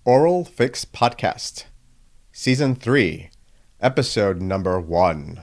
Oral Fix Podcast, Season 3, Episode Number 1.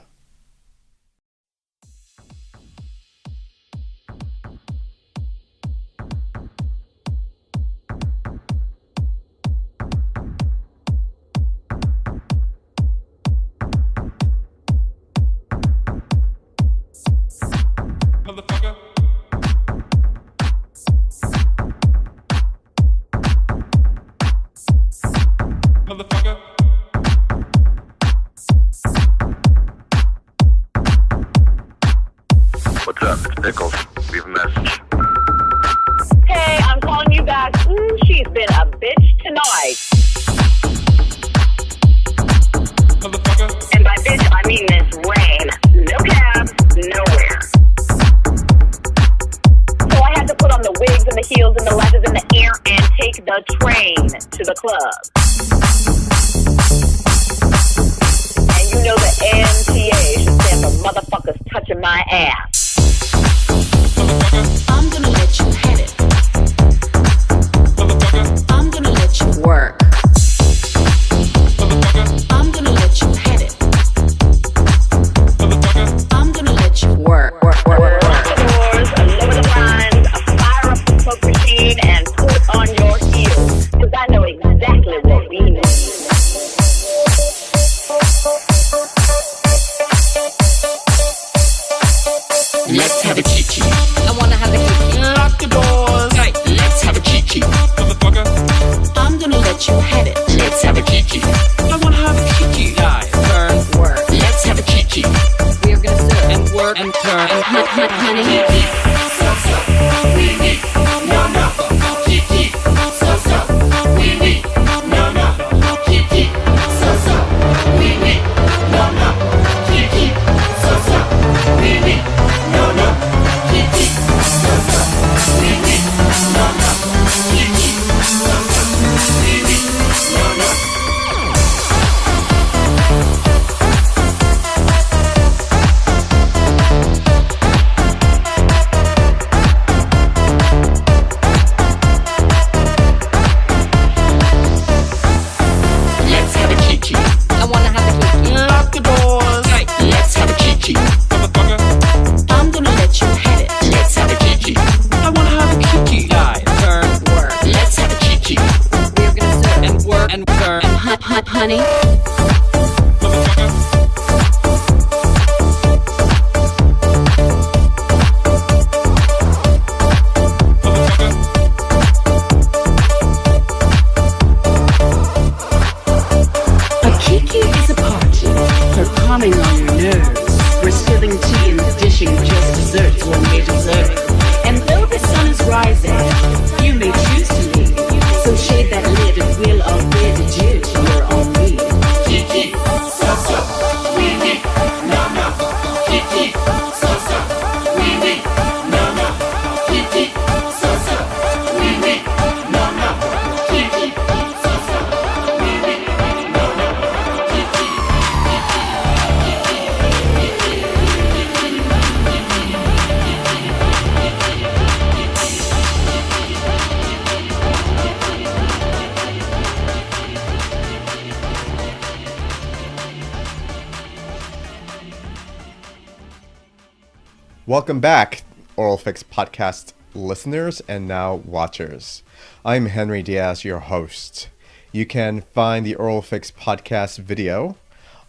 Welcome back, Oral Fix Podcast listeners and now watchers. I'm Henry Diaz, your host. You can find the Oral Fix Podcast video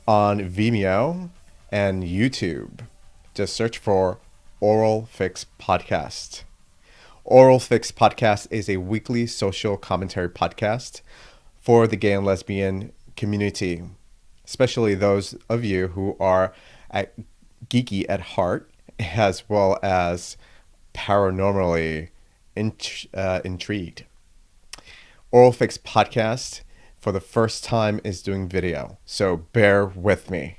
on Vimeo and YouTube. Just search for Oral Fix Podcast. Oral Fix Podcast is a weekly social commentary podcast for the gay and lesbian community, especially those of you who are geeky at heart, as well as paranormally intrigued. Oral Fix Podcast, for the first time, is doing video, so bear with me.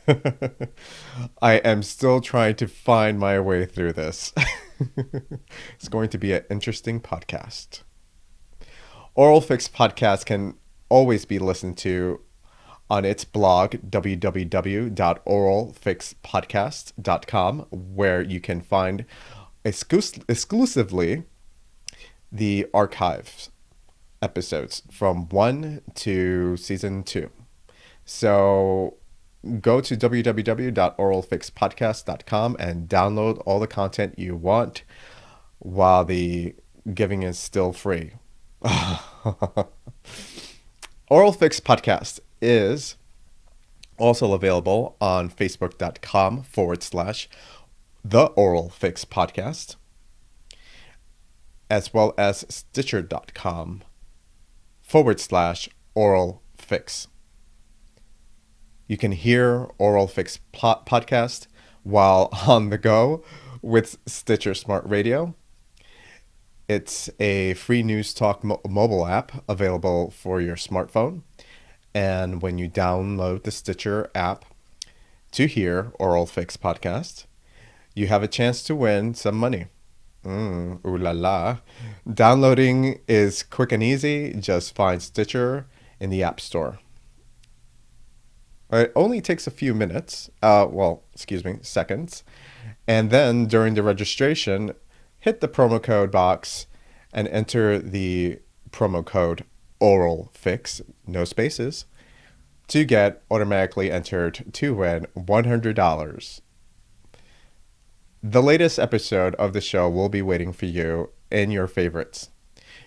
I am still trying to find my way through this. It's going to be an interesting podcast. Oral Fix Podcast can always be listened to on its blog, www.oralfixpodcast.com, where you can find exclusively the archives episodes from 1 to season 2. So go to www.oralfixpodcast.com and download all the content you want while the giving is still free. Oral Fix Podcast is also available on facebook.com/The Oral Fix Podcast, as well as stitcher.com/Oral Fix. You can hear Oral Fix Podcast while on the go with Stitcher Smart Radio. It's a free news talk mobile app available for your smartphone. And when you download the Stitcher app to hear Oral Fix Podcast, you have a chance to win some money. Ooh la la. Downloading is quick and easy. Just find Stitcher in the App Store. It only takes a few minutes, seconds. And then during the registration, hit the promo code box and enter the promo code ORALFIX, no spaces, to get automatically entered to win $100. The latest episode of the show will be waiting for you in your favorites.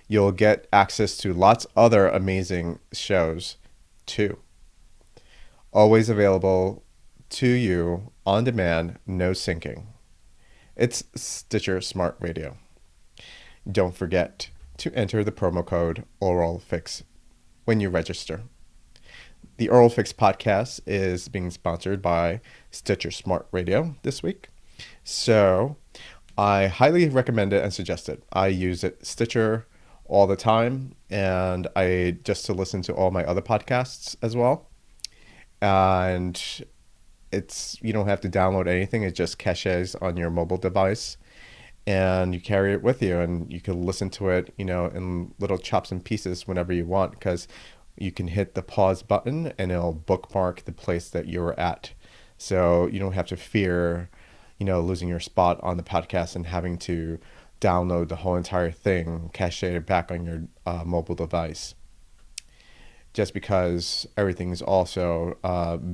You'll get access to lots other amazing shows too. Always available to you on demand, no syncing. It's Stitcher Smart Radio. Don't forget to enter the promo code ORALFIX when you register. The Oral Fix Podcast is being sponsored by Stitcher Smart Radio this week. So I highly recommend it and suggest it. I use Stitcher all the time, and I just to listen to all my other podcasts as well. And you don't have to download anything. It just caches on your mobile device, and you carry it with you, and you can listen to it, in little chops and pieces whenever you want, because you can hit the pause button and it'll bookmark the place that you're at. So you don't have to fear, losing your spot on the podcast and having to download the whole entire thing, cache it back on your mobile device. Just because everything's also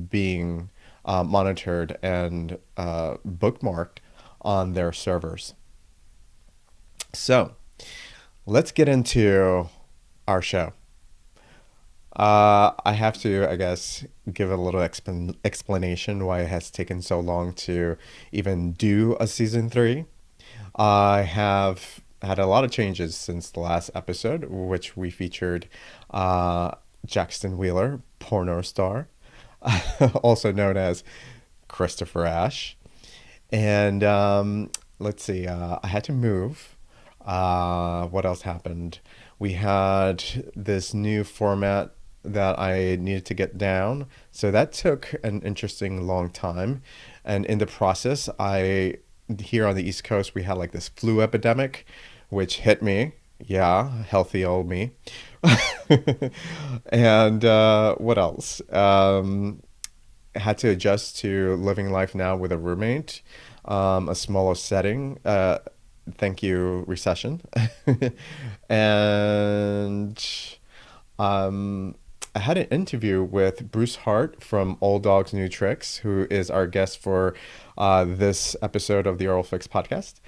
being monitored and bookmarked on their servers. So let's get into our show. I have to, I guess, give a little explanation why it has taken so long to even do a season 3. I have had a lot of changes since the last episode, which we featured Jackson Wheeler, porno star, also known as Christopher Ashe. And let's see, I had to move. What else happened? We had this new format that I needed to get down. So that took an interesting long time. And in the process, here on the East Coast, we had like this flu epidemic, which hit me. Yeah, healthy old me. And what else? I had to adjust to living life now with a roommate, a smaller setting. Thank you, recession. And I had an interview with Bruce Hart from Old Dogs New Tricks, who is our guest for this episode of the Oral Fix Podcast.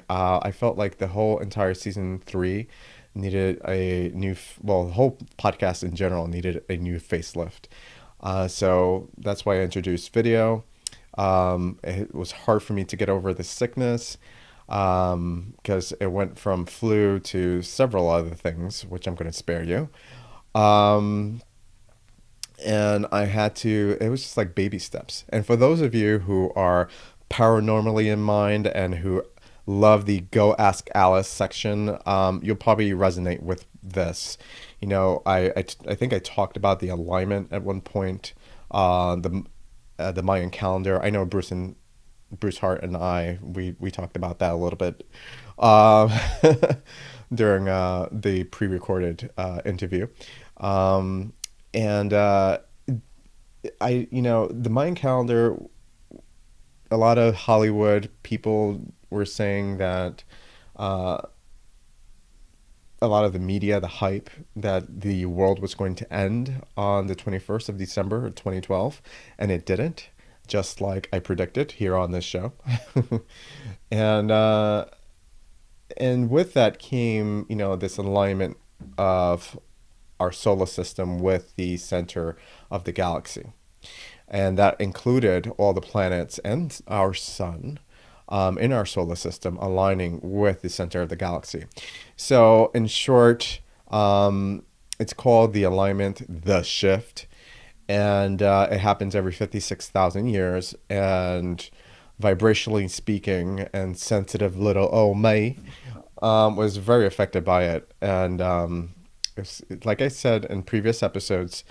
I felt like the whole entire season 3 needed a new, the whole podcast in general needed a new facelift. So that's why I introduced video. It was hard for me to get over the sickness because it went from flu to several other things, which I'm going to spare you. And it was just like baby steps. And for those of you who are paranormally in mind and who love the Go Ask Alice section, you'll probably resonate with this. I think I talked about the alignment at one point, the Mayan calendar. I know Bruce Hart and I, we talked about that a little bit during the pre-recorded interview. The Mayan calendar, a lot of Hollywood people were saying that uh, a lot of the media, the hype that the world was going to end on the 21st of December 2012, and it didn't, just like I predicted here on this show. and and with that came, this alignment of our solar system with the center of the galaxy. And that included all the planets and our sun in our solar system aligning with the center of the galaxy. So, in short, it's called the alignment, the shift, and it happens every 56,000 years. And vibrationally speaking, and sensitive little May was very affected by it. And like I said in previous episodes,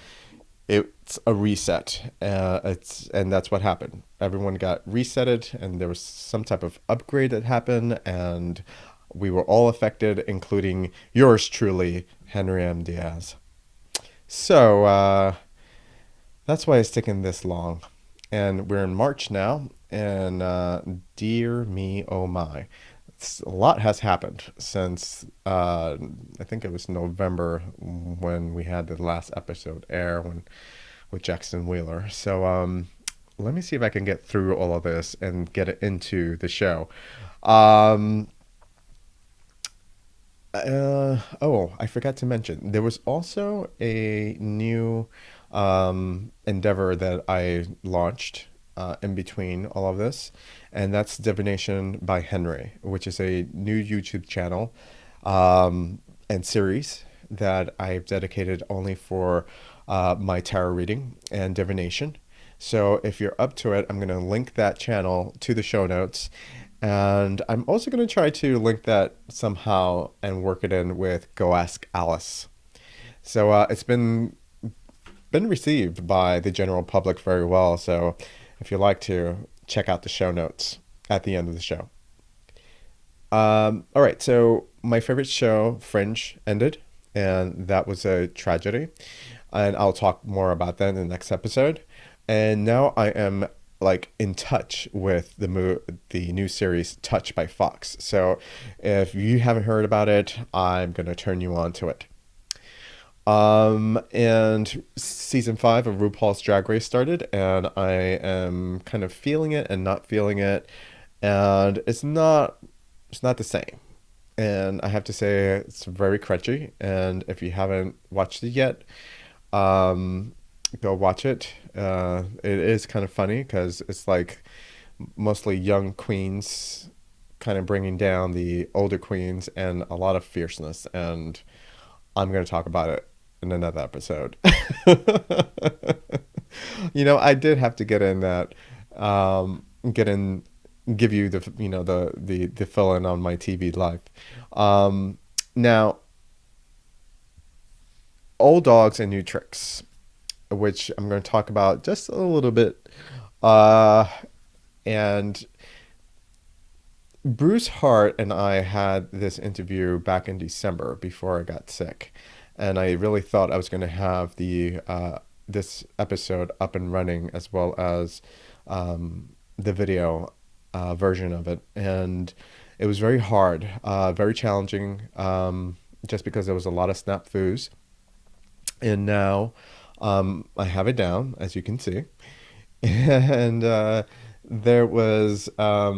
it's a reset. And that's what happened. Everyone got resetted, and there was some type of upgrade that happened, and we were all affected, including yours truly, Henry M. Diaz. So that's why it's taken this long. And we're in March now, and dear me, oh my. A lot has happened since I think it was November when we had the last episode air with Jackson Wheeler. So let me see if I can get through all of this and get it into the show. I forgot to mention, there was also a new endeavor that I launched in between all of this, and that's Divination by Henry, which is a new YouTube channel and series that I've dedicated only for my tarot reading and divination. So if you're up to it, I'm going to link that channel to the show notes. And I'm also going to try to link that somehow and work it in with Go Ask Alice. So it's been received by the general public very well. So if you'd like to, check out the show notes at the end of the show. All right, so my favorite show, Fringe, ended, and that was a tragedy. And I'll talk more about that in the next episode. And now I am in touch with the new series Touch by Fox. So if you haven't heard about it, I'm going to turn you on to it. And season 5 of RuPaul's Drag Race started, and I am kind of feeling it and not feeling it, and it's not the same. And I have to say it's very crunchy, and if you haven't watched it yet, go watch it. It is kind of funny because it's mostly young queens kind of bringing down the older queens, and a lot of fierceness, and I'm going to talk about it in another episode. I did have to get in that, give you the fill in on my TV life. Now, old dogs and new tricks, which I'm going to talk about just a little bit. And Bruce Hart and I had this interview back in December before I got sick. And I really thought I was going to have this episode up and running, as well as the video version of it. And it was very hard, very challenging, just because there was a lot of snafus. And now I have it down, as you can see. And there was, I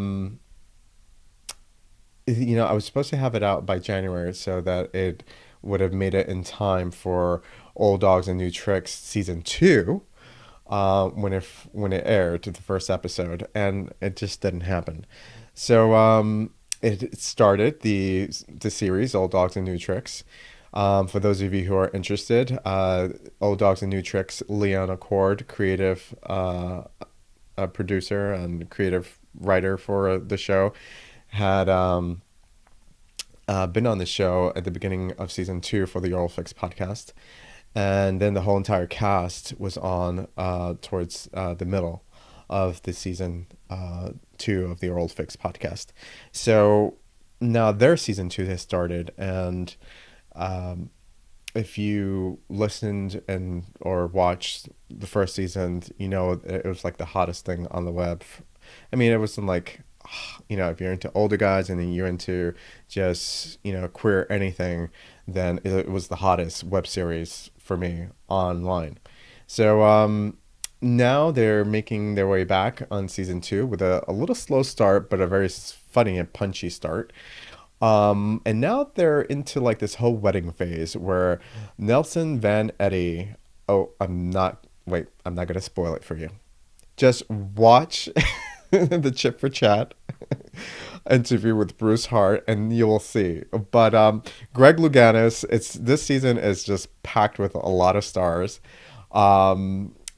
was supposed to have it out by January so that it would have made it in time for Old Dogs and New Tricks season 2 when it aired, the first episode, and it just didn't happen. So it started the series Old Dogs and New Tricks. For those of you who are interested, Old Dogs and New Tricks, Leon Accord, creative producer and creative writer for the show, had been on the show at the beginning of season 2 for the Oral Fix podcast. And then the whole entire cast was on towards the middle of the season 2 of the Oral Fix podcast. So now their season 2 has started, and if you listened or watched the first season, it was like the hottest thing on the web. I mean, it wasn't if you're into older guys and then you're into just, queer anything, then it was the hottest web series for me online. So now they're making their way back on season 2 with a little slow start, but a very funny and punchy start. And now they're into like this whole wedding phase where Nelson Van Eddy. Oh, I'm not going to spoil it for you. Just watch the Chit for Chat interview with Bruce Hart and you will see. But Greg Louganis, this season is just packed with a lot of stars.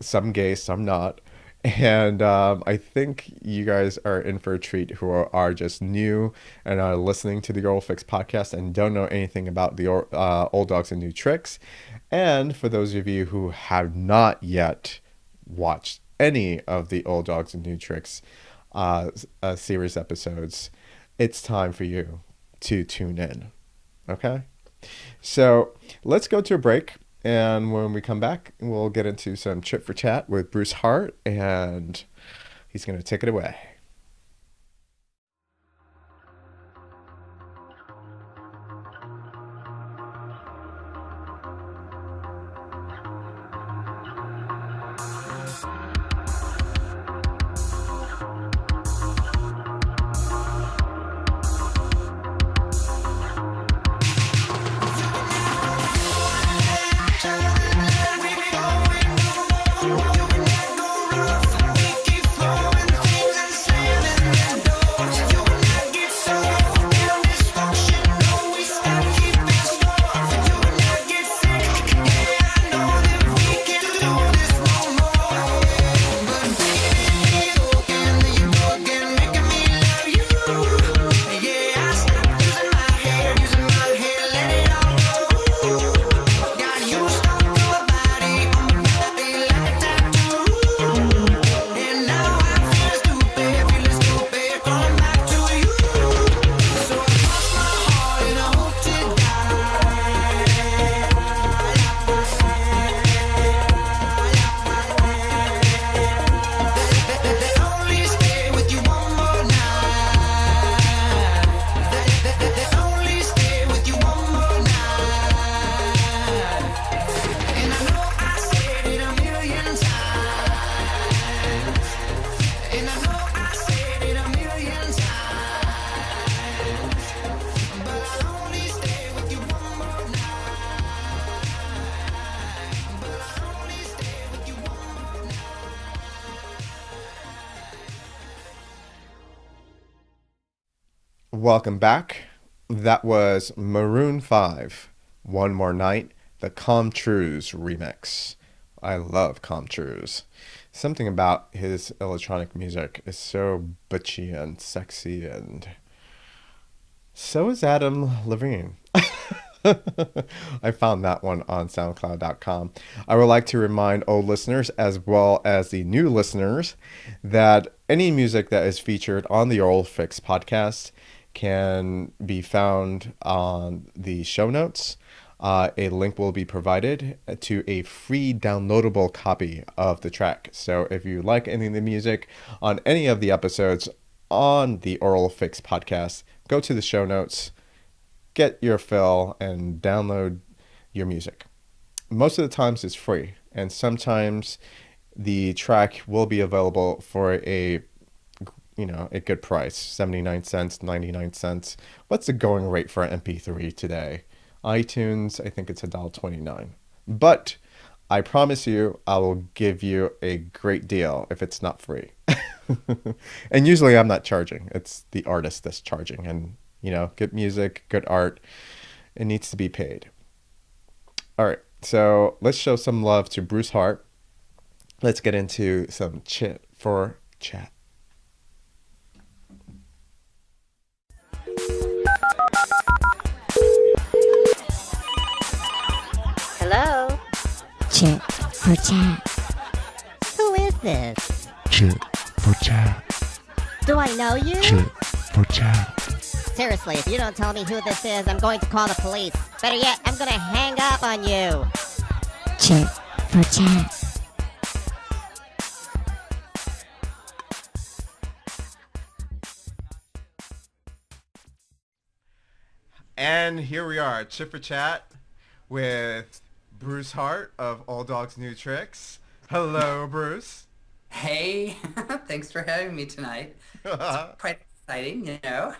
Some gay, some not. And I think you guys are in for a treat who are just new and are listening to the Oral Fix podcast and don't know anything about the Old Dogs and New Tricks. And for those of you who have not yet watched any of the Old Dogs and New Tricks series episodes, it's time for you to tune in. Okay? So let's go to a break. And when we come back, we'll get into some Chit for Chat with Bruce Hart, and he's going to take it away. Welcome back. That was Maroon 5, One More Night, the Truise remix. I love Truise. Something about his electronic music is so butchy and sexy, and so is Adam Levine. I found that one on SoundCloud.com. I would like to remind old listeners as well as the new listeners that any music that is featured on the Oral Fix podcast can be found on the show notes. A link will be provided to a free downloadable copy of the track. So if you like any of the music on any of the episodes on the Oral Fix podcast, go to the show notes, get your fill, and download your music. Most of the times it's free, and sometimes the track will be available for a good price, 79 cents, 99 cents. What's the going rate for an MP3 today? iTunes, I think it's $1.29. But I promise you, I will give you a great deal if it's not free. And usually I'm not charging. It's the artist that's charging. And, good music, good art, it needs to be paid. All right, so let's show some love to Bruce Hart. Let's get into some Chit for Chat. Hello? Chit for Chat. Who is this? Chit for Chat. Do I know you? Chit for Chat. Seriously, if you don't tell me who this is, I'm going to call the police. Better yet, I'm going to hang up on you. Chit for Chat. And here we are, Chit for Chat with Bruce Hart of All Dogs New Tricks. Hello, Bruce. Hey, thanks for having me tonight. It's quite exciting, you know.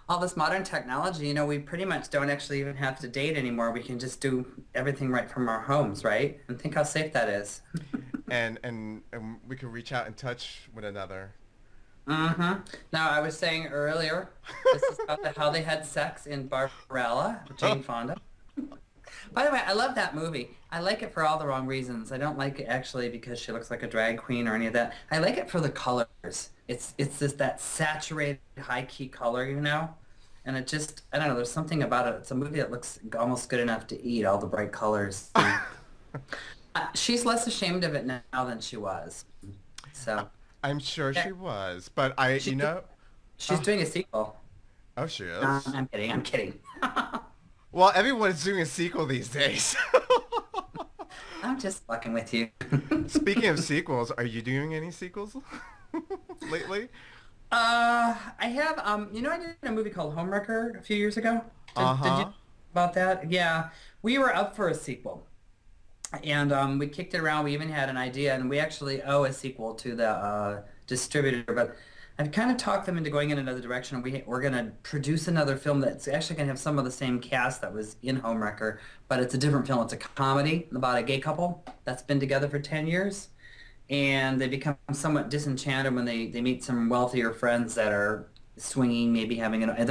All this modern technology, you know, we pretty much don't actually even have to date anymore. We can just do everything right from our homes, right? And think how safe that is. and we can reach out and touch one another. Mm-hmm. Now, I was saying earlier, this is about how they had sex in Barbarella, Jane Fonda. By the way, I love that movie. I like it for all the wrong reasons. I don't like it actually because she looks like a drag queen or any of that. I like it for the colors. It's just that saturated, high-key color, you know? And it just, I don't know, there's something about it. It's a movie that looks almost good enough to eat, all the bright colors. She's less ashamed of it now than she was. So I'm sure she was, but she's doing a sequel. Oh, she is? I'm kidding. Well, everyone's doing a sequel these days. I'm just fucking with you. Speaking of sequels, are you doing any sequels lately? I have, you know, I did a movie called Homewrecker a few years ago. Did you know about that? Yeah. We were up for a sequel. And we kicked it around. We even had an idea, and we actually owe a sequel to the distributor. But I've kind of talked them into going in another direction. We're going to produce another film that's actually going to have some of the same cast that was in Homewrecker, but it's a different film. It's a comedy about a gay couple that's been together for 10 years. And they become somewhat disenchanted when they meet some wealthier friends that are swinging, maybe they're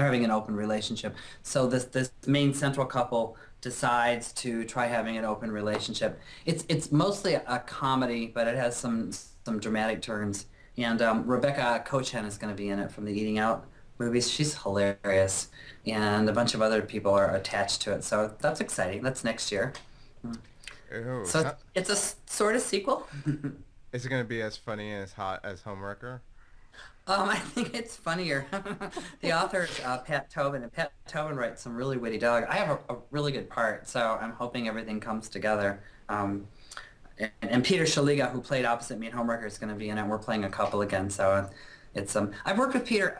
having an open relationship. So this main central couple decides to try having an open relationship. It's mostly a comedy, but it has some dramatic turns. And Rebecca Cochen is going to be in it from the Eating Out movies. She's hilarious, and a bunch of other people are attached to it. So that's exciting. That's next year. Ew, so it's a sort of sequel. Is it going to be as funny and as hot as Homewrecker? I think it's funnier. The author is Pat Tobin, and Pat Tobin writes some really witty dialogue. I have a really good part, so I'm hoping everything comes together. And Peter Shaliga, who played opposite me in Homewrecker, is going to be in it. We're playing a couple again, so it's I've worked with Peter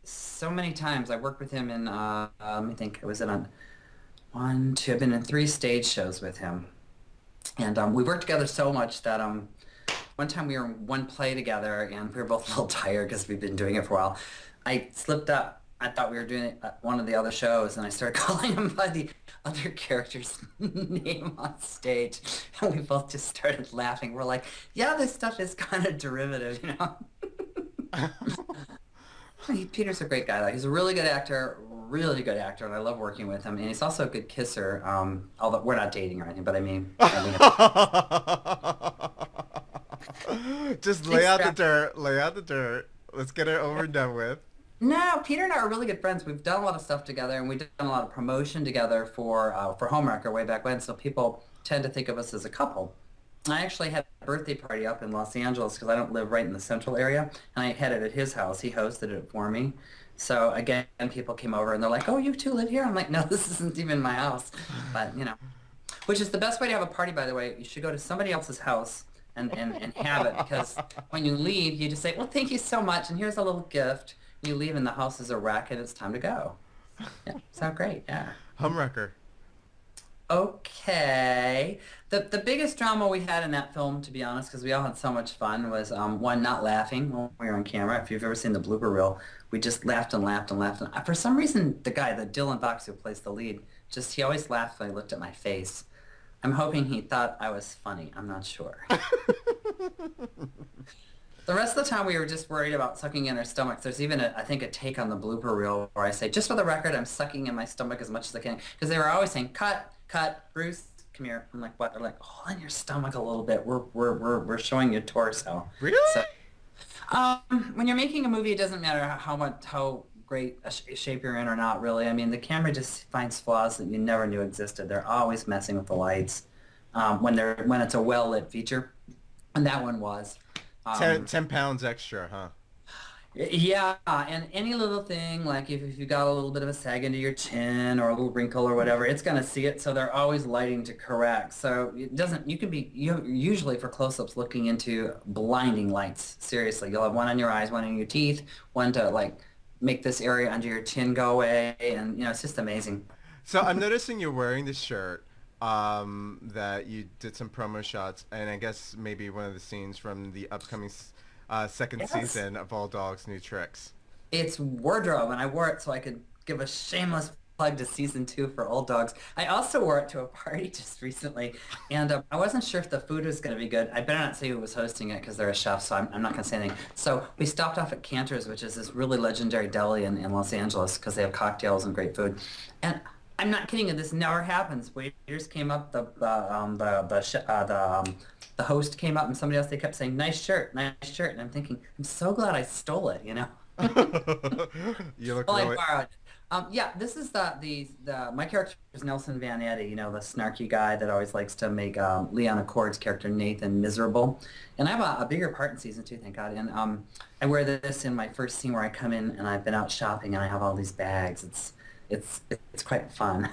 so many times. I worked with him in I think it was in I've been in 3 stage shows with him, and we worked together so much that one time we were in one play together, and we were both a little tired because we've been doing it for a while. I slipped up. I thought we were doing it at one of the other shows, and I started calling him by the other character's name on stage, and we both just started laughing. We're like, yeah, this stuff is kind of derivative, you know? Peter's a great guy, though. He's a really good actor, and I love working with him, and he's also a good kisser, although we're not dating or anything, but I mean... Just lay out the dirt. Let's get it over and done with. No, Peter and I are really good friends. We've done a lot of stuff together, and we've done a lot of promotion together for Homewrecker way back when, so people tend to think of us as a couple. I actually had a birthday party up in Los Angeles because I don't live right in the central area, and I had it at his house. He hosted it for me. So again, people came over, and they're like, oh, you two live here? I'm like, no, this isn't even my house. But, you know, which is the best way to have a party, by the way. You should go to somebody else's house and have it, because when you leave, you just say, well, thank you so much, and here's a little gift. You leave and the house is a wreck, and it's time to go. Yeah, sound great, yeah. Homewrecker. Okay. The biggest drama we had in that film, to be honest, because we all had so much fun, was one, not laughing when we were on camera. If you've ever seen the blooper reel, we just laughed and laughed and laughed. And for some reason, the Dylan Box who plays the lead, he always laughed when he looked at my face. I'm hoping he thought I was funny. I'm not sure. The rest of the time, we were just worried about sucking in our stomachs. There's even, I think, a take on the blooper reel where I say, just for the record, I'm sucking in my stomach as much as I can. Because they were always saying, cut, Bruce, come here. I'm like, what? They're like, hold in your stomach a little bit. We're showing your torso. Really? So, when you're making a movie, it doesn't matter how great a shape you're in or not, really. I mean, the camera just finds flaws that you never knew existed. They're always messing with the lights when it's a well-lit feature. And that one was. 10 pounds extra, huh? Yeah, and any little thing, like if you got a little bit of a sag into your chin or a little wrinkle or whatever, it's going to see it, so they're always lighting to correct. So it doesn't, you're usually for close-ups looking into blinding lights, seriously. You'll have one on your eyes, one on your teeth, one to like make this area under your chin go away, and it's just amazing. So I'm noticing you're wearing the shirt that you did some promo shots, and I guess maybe one of the scenes from the upcoming second Yes. season of All Dogs New Tricks. It's wardrobe, and I wore it so I could give a shameless plug to season 2 for Old Dogs. I also wore it to a party just recently, and I wasn't sure if the food was going to be good. I better not say who was hosting it because they're a chef, so I'm not going to say anything. So we stopped off at Cantor's, which is this really legendary deli in Los Angeles because they have cocktails and great food. And I'm not kidding you, this never happens. Waiters came up, the host came up, and somebody else, they kept saying, nice shirt, and I'm thinking, I'm so glad I stole it, You look Well, really... I borrowed it. Yeah, this is my character is Nelson Van Eddy, the snarky guy that always likes to make Leon Accord's character Nathan miserable. And I have a bigger part in season 2, thank God. And I wear this in my first scene where I come in and I've been out shopping and I have all these bags. It's quite fun.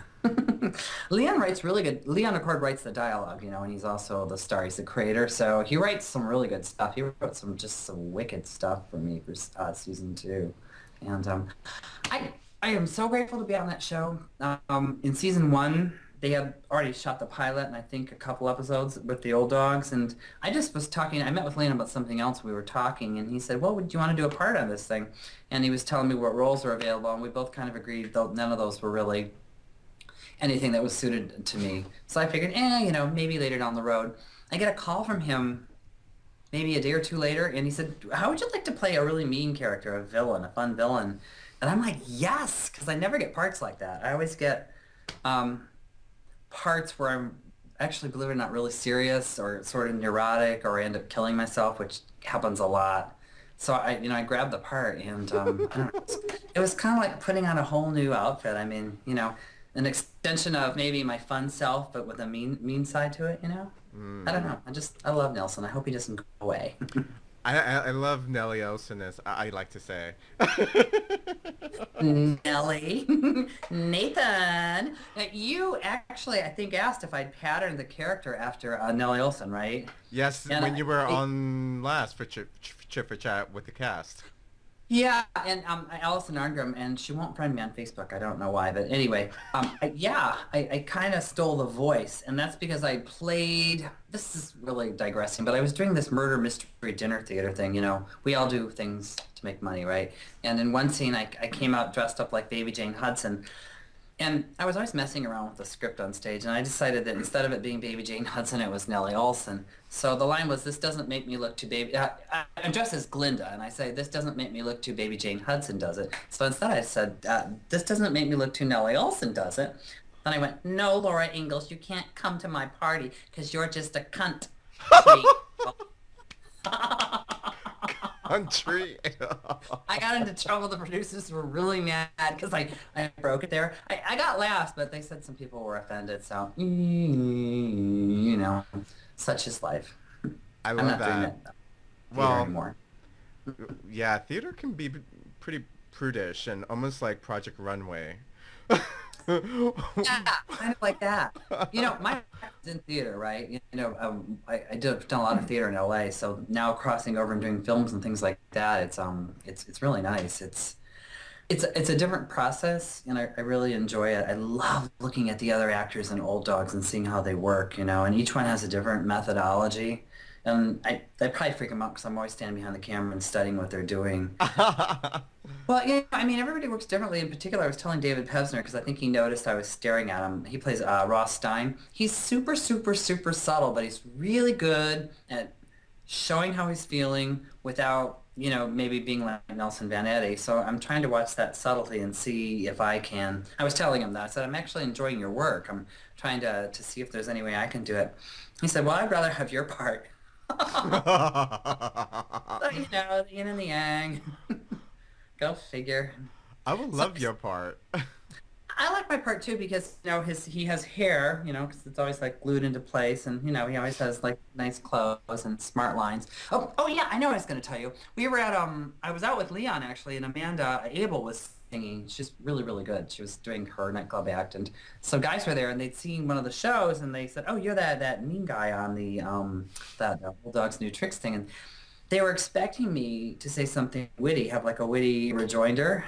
Leon writes really good. Leon Accord writes the dialogue, and he's also the star. He's the creator, so he writes some really good stuff. He wrote some wicked stuff for me for season 2, and I am so grateful to be on that show. In season 1, they had already shot the pilot and I think a couple episodes with the Old Dogs, and I just was talking. I met with Leon about something else. We were talking, and he said, "Well, would you want to do a part on this thing?" And he was telling me what roles are available, and we both kind of agreed, though none of those were really anything that was suited to me. So I figured, maybe later down the road. I get a call from him maybe a day or two later, and he said, how would you like to play a really mean character, a villain, a fun villain? And I'm like, yes, because I never get parts like that. I always get parts where I'm actually, believe it or not, really serious or sort of neurotic, or I end up killing myself, which happens a lot. So I grabbed the part, and I don't know, it was kind of like putting on a whole new outfit. I mean, an extension of maybe my fun self, but with a mean side to it. I don't know. I love Nelson. I hope he doesn't go away. I love Nellie Elson, as I like to say. Nellie. Nathan. You actually, I think, asked if I'd patterned the character after Nellie Olson, right? Yes, And when you were on last for Chit for Chat with the cast. Yeah, and Allison Arngrim, and she won't friend me on Facebook. I don't know why, but anyway, I kind of stole the voice, and that's because I played. This is really digressing, but I was doing this murder mystery dinner theater thing. We all do things to make money, right? And in one scene, I came out dressed up like Baby Jane Hudson. And I was always messing around with the script on stage, and I decided that instead of it being Baby Jane Hudson, it was Nellie Olson. So the line was, this doesn't make me look too baby... I'm dressed as Glinda, and I say, this doesn't make me look too Baby Jane Hudson, does it? So instead I said, this doesn't make me look too Nellie Olson, does it? Then I went, no, Laura Ingalls, you can't come to my party, because you're just a cunt. Country. I got into trouble. The producers were really mad because I broke it there. I got laughs, but they said some people were offended. So, such is life. I love I'm not that. doing that Well, anymore. Yeah, theater can be pretty prudish and almost like Project Runway. Yeah, kind of like that. My in theater, right? I done a lot of theater in LA, so now crossing over and doing films and things like that, it's really nice. It's a different process, and I really enjoy it. I love looking at the other actors in Old Dogs and seeing how they work, and each one has a different methodology. And I probably freak them out because I'm always standing behind the camera and studying what they're doing. Well, everybody works differently. In particular, I was telling David Pevsner, because I think he noticed I was staring at him. He plays Ross Stein. He's super, super, super subtle, but he's really good at showing how he's feeling without, maybe being like Nelson Van Eddy. So I'm trying to watch that subtlety and see if I can. I was telling him that. I said, I'm actually enjoying your work. I'm trying to see if there's any way I can do it. He said, well, I'd rather have your part. So, the yin and the yang. Go figure. I would love your part. I like my part too because he has hair, because it's always like glued into place, and he always has like nice clothes and smart lines. Oh yeah, I know what I was going to tell you. We were at I was out with Leon actually, and Amanda Abel was singing. She's really, really good. She was doing her nightclub act, and some guys were there, and they'd seen one of the shows, and they said, "Oh, you're that mean guy on the that Old Dogs New Tricks thing." And they were expecting me to say something witty, have like a witty rejoinder.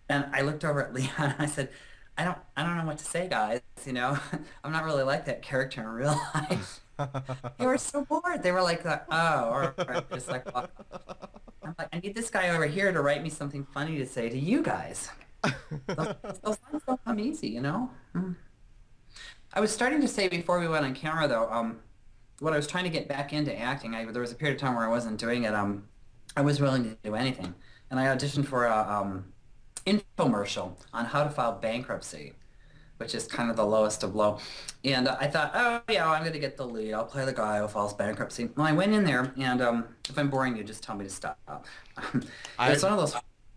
And I looked over at Leon and I said, I don't know what to say, guys. I'm not really like that character in real life. They were so bored. They were like, oh, all right. Just like, walk off. I'm like, I need this guy over here to write me something funny to say to you guys. Those lines don't come easy, I was starting to say before we went on camera, though, when I was trying to get back into acting, there was a period of time where I wasn't doing it. I was willing to do anything. And I auditioned for a infomercial on how to file bankruptcy, which is kind of the lowest of low. And I thought, oh, yeah, I'm going to get the lead. I'll play the guy who files bankruptcy. Well, I went in there, and if I'm boring you, just tell me to stop. It's one of those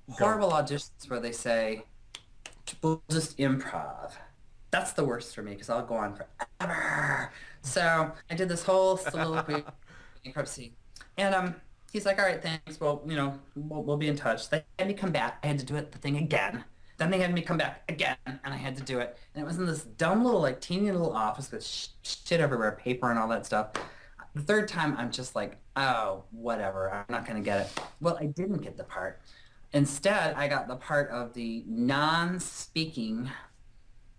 horrible auditions where they say, we'll just improv. That's the worst for me because I'll go on forever. So I did this whole soliloquy bankruptcy. And he's like, all right, thanks. Well, we'll be in touch. They had me come back. I had to do the thing again. Then they had me come back again, and I had to do it. And it was in this dumb little, teeny little office with shit everywhere, paper and all that stuff. The third time, I'm just like, oh, whatever. I'm not going to get it. Well, I didn't get the part. Instead, I got the part of the non-speaking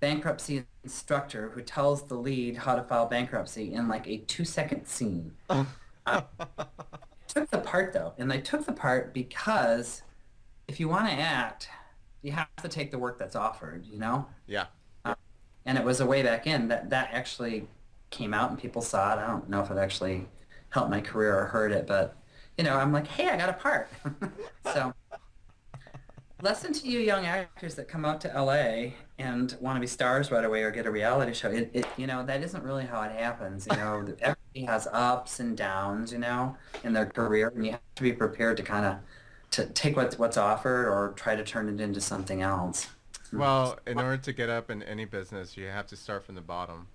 bankruptcy instructor who tells the lead how to file bankruptcy in a 2-second scene. I took the part, though, and I took the part because if you want to act, you have to take the work that's offered, Yeah. And it was a way back in that actually came out and people saw it. I don't know if it actually helped my career or hurt it, but, I'm like, hey, I got a part. So lesson to you young actors that come out to LA and want to be stars right away or get a reality show. That isn't really how it happens. Everybody has ups and downs, in their career, and you have to be prepared to kind of to take what's offered or try to turn it into something else. Well, in order to get up in any business, you have to start from the bottom.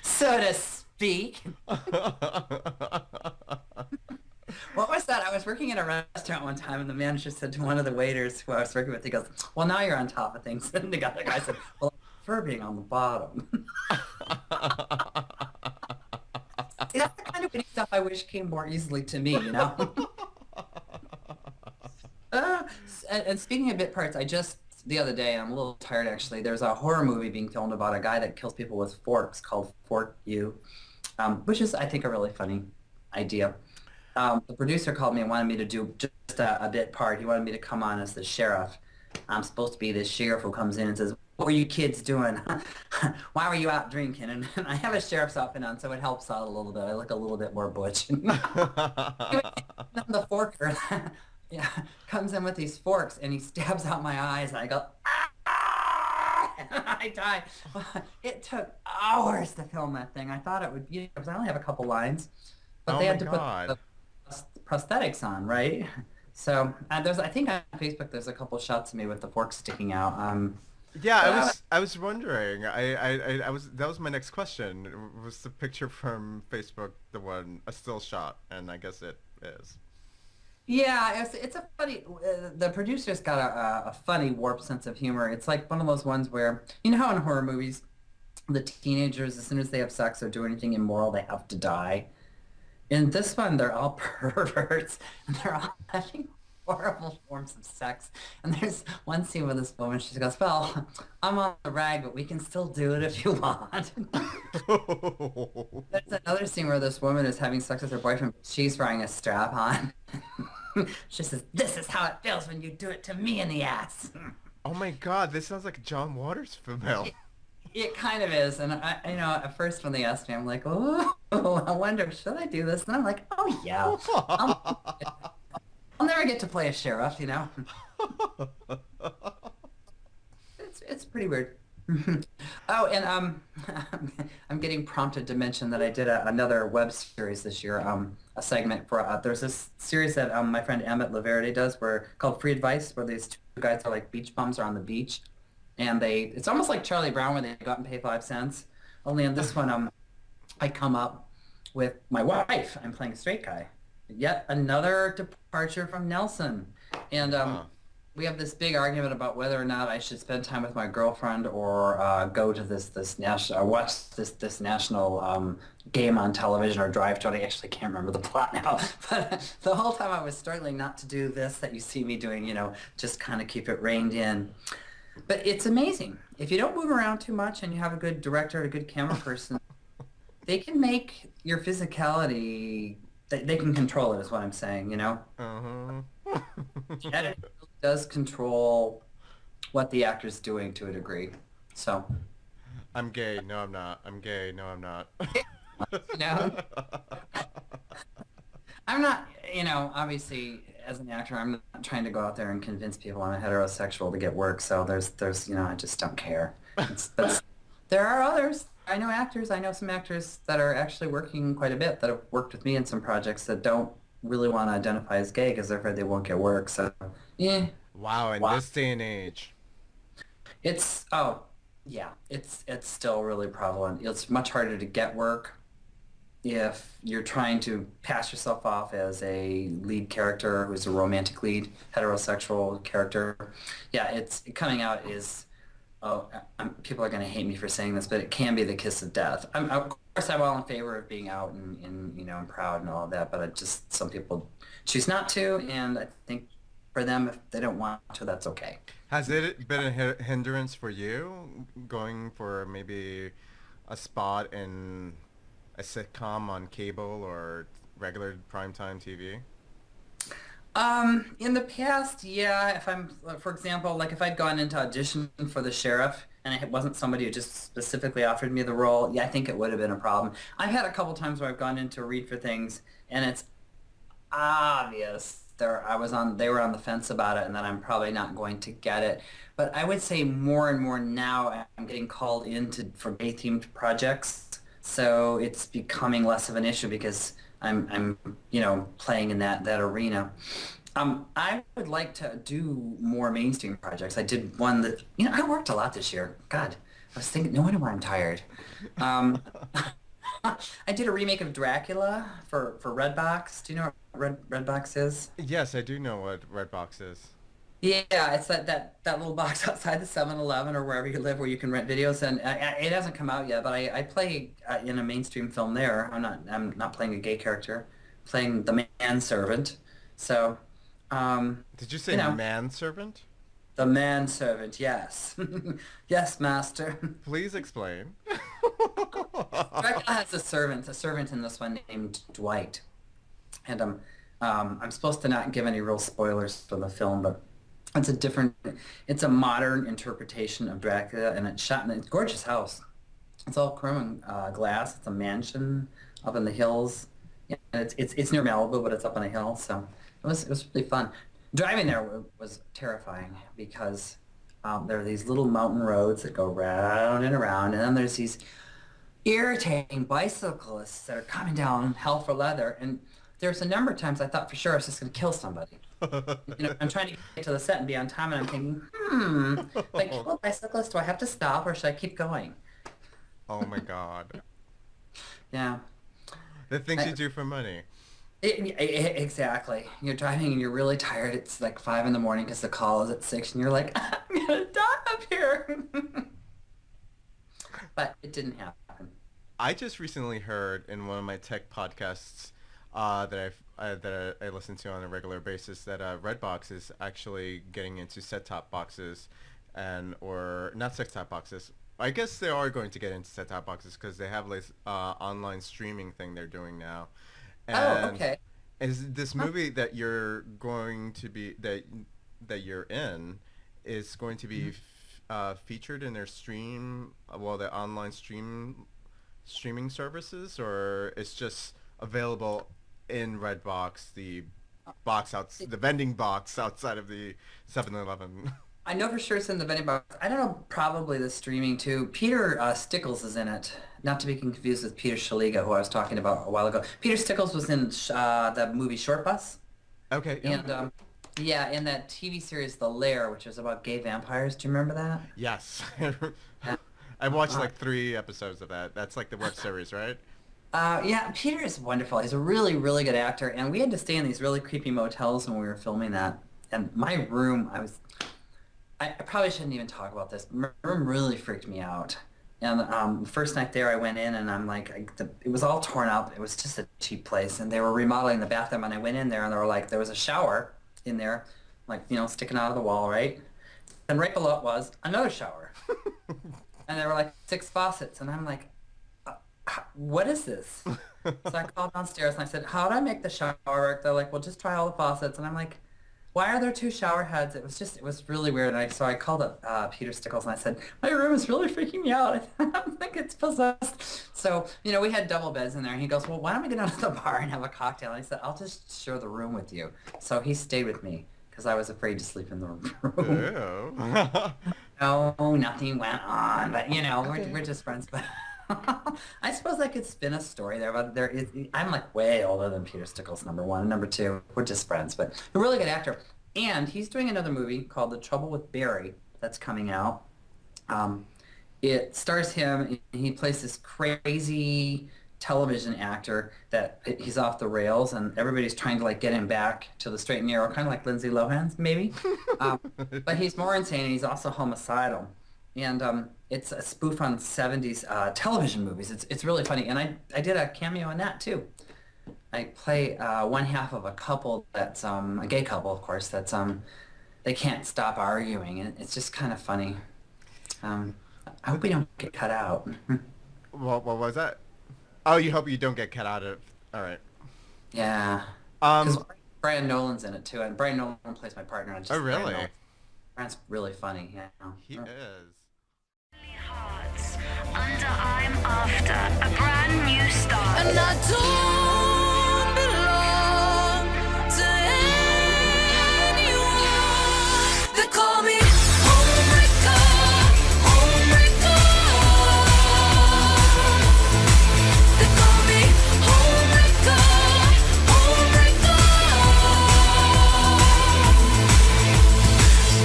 So to speak. What was that? I was working in a restaurant one time, and the manager said to one of the waiters who I was working with, he goes, well, now you're on top of things. And the guy said, well, I prefer being on the bottom. See, that's the kind of witty stuff I wish came more easily to me, And speaking of bit parts, the other day, and I'm a little tired actually, there's a horror movie being filmed about a guy that kills people with forks called Fork You, which is, I think, a really funny idea. The producer called me and wanted me to do just a bit part. He wanted me to come on as the sheriff. I'm supposed to be this sheriff who comes in and says, what were you kids doing? Why were you out drinking? And I have a sheriff's outfit on, so it helps out a little bit. I look a little bit more butch. The forker comes in with these forks, and he stabs out my eyes, and I go, ah! And I die. It took hours to film that thing. I thought it would be, because I only have a couple lines. But they had to put the prosthetics on, right? So I think on Facebook there's a couple shots of me with the fork sticking out. Yeah, I was wondering. That was my next question. Was the picture from Facebook the one a still shot? And I guess it is. Yeah, it's a funny. The producer's got a funny warped sense of humor. It's like one of those ones where how in horror movies, the teenagers, as soon as they have sex or do anything immoral, they have to die. In this one, they're all perverts, and they're all having horrible forms of sex. And there's one scene with this woman, she goes, well, I'm on the rag, but we can still do it if you want. There's another scene where this woman is having sex with her boyfriend, but she's wearing a strap on. She says, this is how it feels when you do it to me in the ass. Oh my god, this sounds like a John Waters film. It kind of is, and at first when they asked me, I'm like, oh, I wonder, should I do this? And I'm like, oh yeah, I'll never get to play a sheriff, It's pretty weird. Oh, and I'm getting prompted to mention that I did another web series this year, a segment for there's this series that my friend Emmett Laverde does, called Free Advice, where these two guys are like beach bums are on the beach. And it's almost like Charlie Brown where they go out and pay 5 cents. Only in this one, I come up with my wife. I'm playing a straight guy. Yet another departure from Nelson. And we have this big argument about whether or not I should spend time with my girlfriend or go to this national watch this national game on television or drive to it. I actually can't remember the plot now. But the whole time I was struggling not to do this that you see me doing, just kind of keep it reined in. But it's amazing. If you don't move around too much and you have a good director, a good camera person, they can make your physicality, they can control it is what I'm saying, Uh-huh. The editing really does control what the actor's doing to a degree. So, I'm gay. No, I'm not. I'm gay. No, I'm not. no, I'm not, obviously as an actor, I'm not trying to go out there and convince people I'm a heterosexual to get work. So there's, I just don't care. There are others. I know some actors that are actually working quite a bit that have worked with me in some projects that don't really want to identify as gay because they're afraid they won't get work. So, yeah. Wow, in this day and age. It's still really prevalent. It's much harder to get work if you're trying to pass yourself off as a lead character who's a romantic lead, heterosexual character. Yeah, it's coming out is, people are going to hate me for saying this, but it can be the kiss of death. Of course, I'm all in favor of being out and proud and all of that, but some people choose not to, and I think for them, if they don't want to, that's okay. Has it been a hindrance for you going for maybe a spot in a sitcom on cable or regular primetime TV? In the past, yeah, for example, like if I'd gone into audition for the sheriff and it wasn't somebody who just specifically offered me the role, yeah, I think it would have been a problem. I've had a couple times where I've gone in to read for things and it's obvious they were on the fence about it and that I'm probably not going to get it. But I would say more and more now I'm getting called in for gay-themed projects, so it's becoming less of an issue because I'm playing in that arena. I would like to do more mainstream projects. I did one that, I worked a lot this year. God, I was thinking, no wonder why I'm tired. I did a remake of Dracula for Redbox. Do you know what Redbox is? Yes, I do know what Redbox is. Yeah, it's that little box outside the 7-Eleven or wherever you live where you can rent videos, and it hasn't come out yet. But I play in a mainstream film there. I'm not playing a gay character, playing the manservant. So, Did you say manservant? The manservant, yes, yes, master. Please explain. Dracula has a servant in this one named Dwight, and I'm supposed to not give any real spoilers for the film, but it's a modern interpretation of Dracula, and it's shot in a gorgeous house. It's all chrome and glass. It's a mansion up in the hills. Yeah, and it's near Malibu, but it's up on a hill, so it was really fun. Driving there was terrifying because there are these little mountain roads that go round and around, and then there's these irritating bicyclists that are coming down hell for leather, and there's a number of times I thought for sure I was just going to kill somebody. I'm trying to get to the set and be on time, and I'm thinking, if I kill a bicyclist, do I have to stop or should I keep going? Oh my God. Yeah. The things you do for money. Exactly. You're driving and you're really tired. It's like 5 a.m. because the call is at 6, and you're like, I'm going to die up here. But it didn't happen. I just recently heard in one of my tech podcasts that I listen to on a regular basis that Redbox is actually getting into set-top boxes or not set-top boxes. I guess they are going to get into set-top boxes because they have this online streaming thing they're doing now. And okay. Is this movie that you're going to be that you're in is going to be featured in their the online streaming services, or it's just available in Redbox, the vending box outside of the 7-Eleven? I know for sure it's in the vending box. I don't know, probably the streaming too. Peter Stickles is in it, not to be confused with Peter Shaliga, who I was talking about a while ago. Peter Stickles was in the movie Short Bus. Okay. And in that TV series The Lair, which is about gay vampires. Do you remember that? Yes. I watched like 3 episodes of that. That's like the web series, right? Yeah, Peter is wonderful. He's a really, really good actor, and we had to stay in these really creepy motels when we were filming that. And my room, I probably shouldn't even talk about this. My room really freaked me out. And the first night there, I went in and I'm like, it was all torn up. It was just a cheap place, and they were remodeling the bathroom. And I went in there, and they were like, there was a shower in there, like, sticking out of the wall, right? And right below it was another shower, and there were like 6 faucets, and I'm like, what is this? So I called downstairs and I said, how do I make the shower work? They're like, well, just try all the faucets. And I'm like, why are there 2 shower heads? It was really weird. And so I called up Peter Stickles and I said, my room is really freaking me out. I think it's possessed. So, we had double beds in there. And he goes, well, why don't we go down to the bar and have a cocktail? And I said, I'll just share the room with you. So he stayed with me because I was afraid to sleep in the room. No, nothing went on. But, we're just friends. But I suppose I could spin a story there, but I'm like way older than Peter Stickles, number 1. And number 2, we're just friends, but a really good actor. And he's doing another movie called The Trouble with Barry that's coming out. It stars him, and he plays this crazy television actor that he's off the rails, and everybody's trying to like get him back to the straight and narrow, kind of like Lindsay Lohan's maybe. But he's more insane, and he's also homicidal. And it's a spoof on 70s television movies. It's really funny. And I did a cameo in that, too. I play one half of a couple that's a gay couple, of course, that's they can't stop arguing. And it's just kind of funny. I hope we don't get cut out. What was that? Oh, you hope you don't get cut out of... All right. Yeah. Because Brian Nolan's in it, too. And Brian Nolan plays my partner. Oh, really? Brian's really funny, yeah. He is. Hearts, under I'm after a brand new start. And I don't belong to anyone. They call me Homewrecker, Homewrecker. They call me Homewrecker, Homewrecker.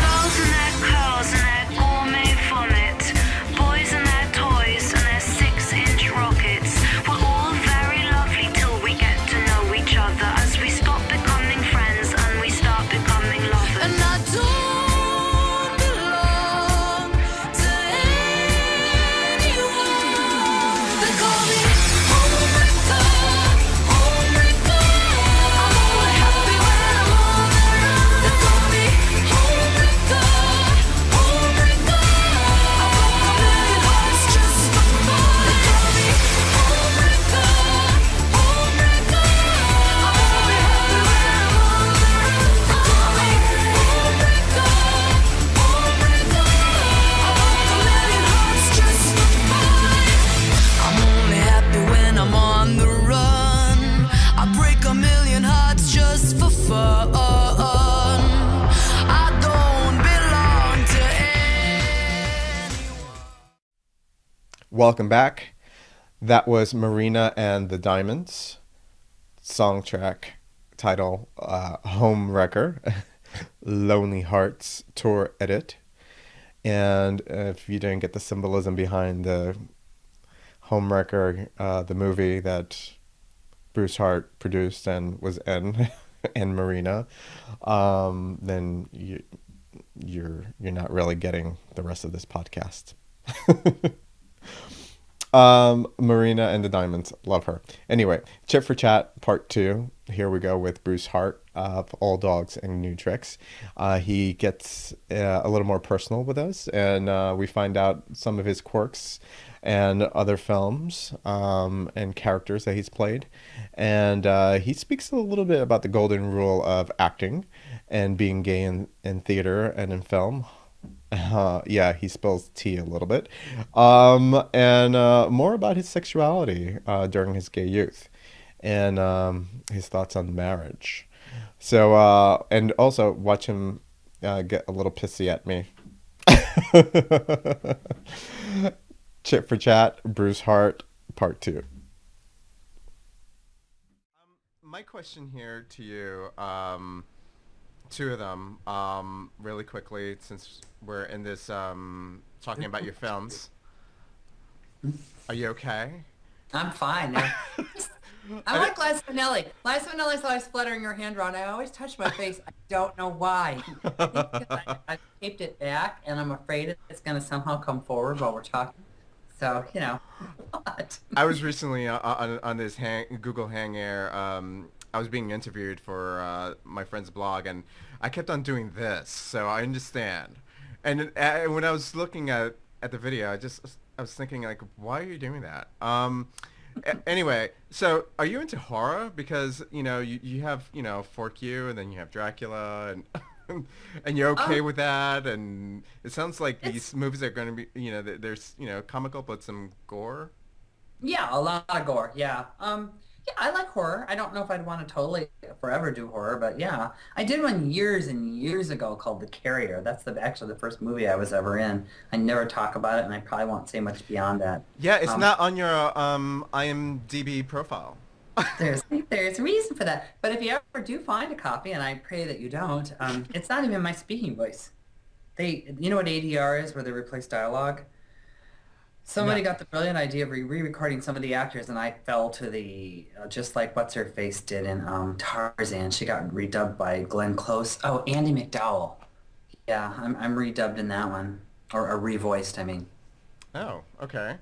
Girls and their curls and their gourmet vomit. Boys and their toys and their 6-inch rockets. We're all very lovely till we get to know each other, as we stop becoming friends and we start becoming lovers. And I don't belong to anyone. They call me Homewrecker, Homewrecker. I'm only happy when I'm on the run. They call me Homewrecker, Homewrecker. I broke a million hearts just for fun. They call me Homewrecker, Homewrecker. I'm only happy when I'm on the run. They call me Homewrecker, Homewrecker. I broke a million hearts just for fun. I'm only happy when I'm on the run. I break a million hearts just for fun. I don't belong to anyone. Welcome back. That was Marina and the Diamonds. Song track title Homewrecker. Lonely Hearts tour edit. And if you didn't get the symbolism behind the Homewrecker, the movie that Bruce Hart produced and was in, and Marina, then you're not really getting the rest of this podcast. Marina and the Diamonds, love her. Anyway, Chit for Chat Part 2. Here we go with Bruce Hart of All Dogs and New Tricks. He gets a little more personal with us, and we find out some of his quirks and other films and characters that he's played. And he speaks a little bit about the golden rule of acting and being gay in theater and in film. Yeah, he spills tea a little bit. And more about his sexuality during his gay youth and his thoughts on marriage. So, and also watch him get a little pissy at me. Chit for Chat, Bruce Hart, Part 2. My question here to you, two of them, really quickly, since we're in this talking about your films. Are you okay? I'm fine. I'm like Liza Minnelli. Liza Minnelli saw I was fluttering her hand around. I always touch my face. I don't know why. I think because I taped it back, and I'm afraid it's going to somehow come forward while we're talking. So, what? I was recently on this Google Hangout. I was being interviewed for my friend's blog, and I kept on doing this, so I understand. And when I was looking at the video, I was thinking, like, why are you doing that? Anyway, so are you into horror? Because you have 4Q, and then you have Dracula, and and you're okay with that. And it sounds like these movies are going to be there's comical but some gore. Yeah, a lot of gore. Yeah. Yeah, I like horror. I don't know if I'd want to totally forever do horror, but yeah. I did one years and years ago called The Carrier. That's actually the first movie I was ever in. I never talk about it, and I probably won't say much beyond that. Yeah, it's not on your IMDb profile. There's a reason for that. But if you ever do find a copy, and I pray that you don't, it's not even my speaking voice. You know what ADR is, where they replace dialogue? Somebody got the brilliant idea of re-recording some of the actors, and I fell to the, just like What's-Her-Face did in Tarzan. She got redubbed by Glenn Close. Oh, Andy McDowell. Yeah, I'm redubbed in that one. Or revoiced, I mean. Oh, okay.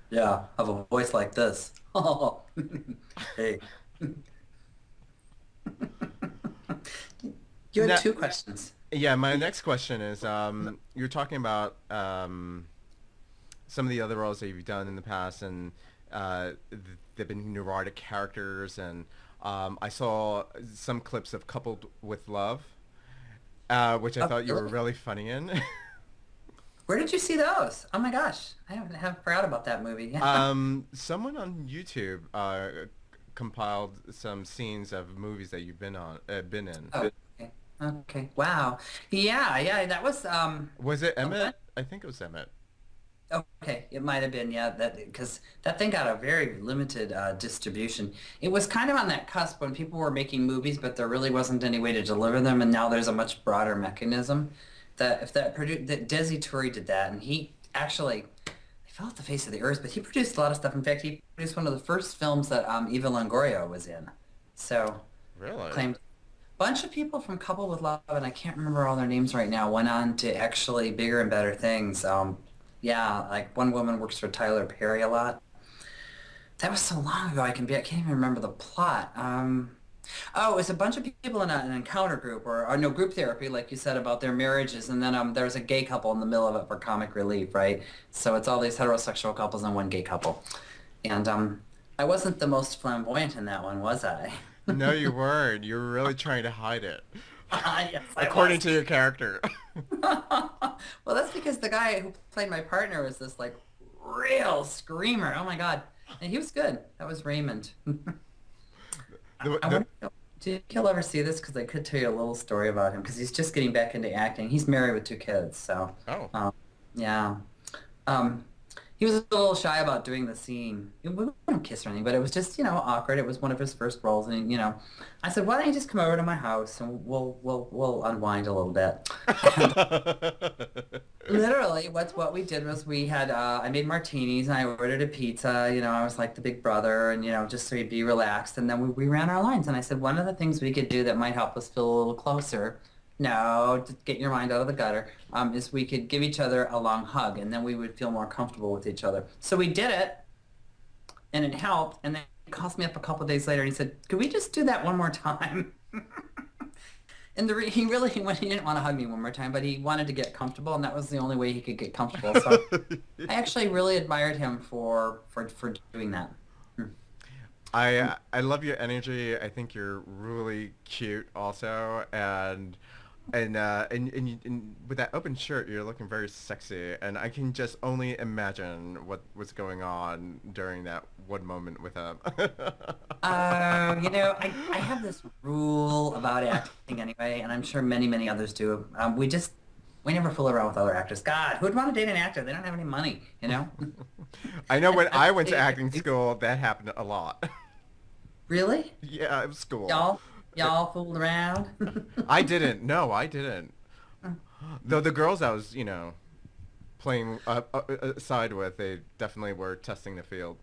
Yeah, I have a voice like this. Hey. You had Now- 2 questions. Yeah, my next question is, you're talking about some of the other roles that you've done in the past, and they've been neurotic characters, and I saw some clips of Coupled with Love, which I thought you were really funny in. Where did you see those? Oh my gosh, I have forgot about that movie. Yeah. Someone on YouTube compiled some scenes of movies that you've been in. Oh, okay. Okay. Wow. Yeah. That was. Was it Emmett? I think it was Emmett. Okay, it might have been, yeah, because that thing got a very limited distribution. It was kind of on that cusp when people were making movies, but there really wasn't any way to deliver them, and now there's a much broader mechanism. That Desi Turi did that, and he actually fell off the face of the earth, but he produced a lot of stuff. In fact, he produced one of the first films that Eva Longoria was in. So, Really? claimed bunch of people from Couple with Love, and I can't remember all their names right now, went on to actually bigger and better things. Yeah, like one woman works for Tyler Perry a lot. That was so long ago, I can't even remember the plot. It was a bunch of people in an encounter group, or no, group therapy, like you said, about their marriages, and then there was a gay couple in the middle of it for comic relief, right? So it's all these heterosexual couples and one gay couple. And I wasn't the most flamboyant in that one, was I? No, you weren't. You were really trying to hide it. Yes, According to your character. Well, that's because the guy who played my partner was this, like, real screamer. Oh, my God. And he was good. That was Raymond. I wonder, did he'll ever see this? Because I could tell you a little story about him, because he's just getting back into acting. He's married with 2 kids, so... Oh. Yeah. He was a little shy about doing the scene. We wouldn't kiss or anything, but it was just, awkward. It was one of his first roles, and, I said, why don't you just come over to my house, and we'll unwind a little bit. Literally, what we did was we had, I made martinis, and I ordered a pizza. I was like the big brother, and, just so he'd be relaxed. And then we ran our lines, and I said, one of the things we could do that might help us feel a little closer, no, to get your mind out of the gutter, is we could give each other a long hug, and then we would feel more comfortable with each other. So we did it, and it helped, and then he calls me up a couple of days later, and he said, could we just do that one more time? And he didn't want to hug me one more time, but he wanted to get comfortable, and that was the only way he could get comfortable. So I actually really admired him for doing that. I love your energy. I think you're really cute also, and with that open shirt, you're looking very sexy, and I can just only imagine what was going on during that one moment with him. I have this rule about acting anyway, and I'm sure many, many others do. We never fool around with other actors. God, who'd want to date an actor? They don't have any money, I know when I went to acting school, that happened a lot. Really? Yeah, it was school. Y'all fooled around? I didn't. No, I didn't. Though the girls I was, playing aside with, they definitely were testing the field.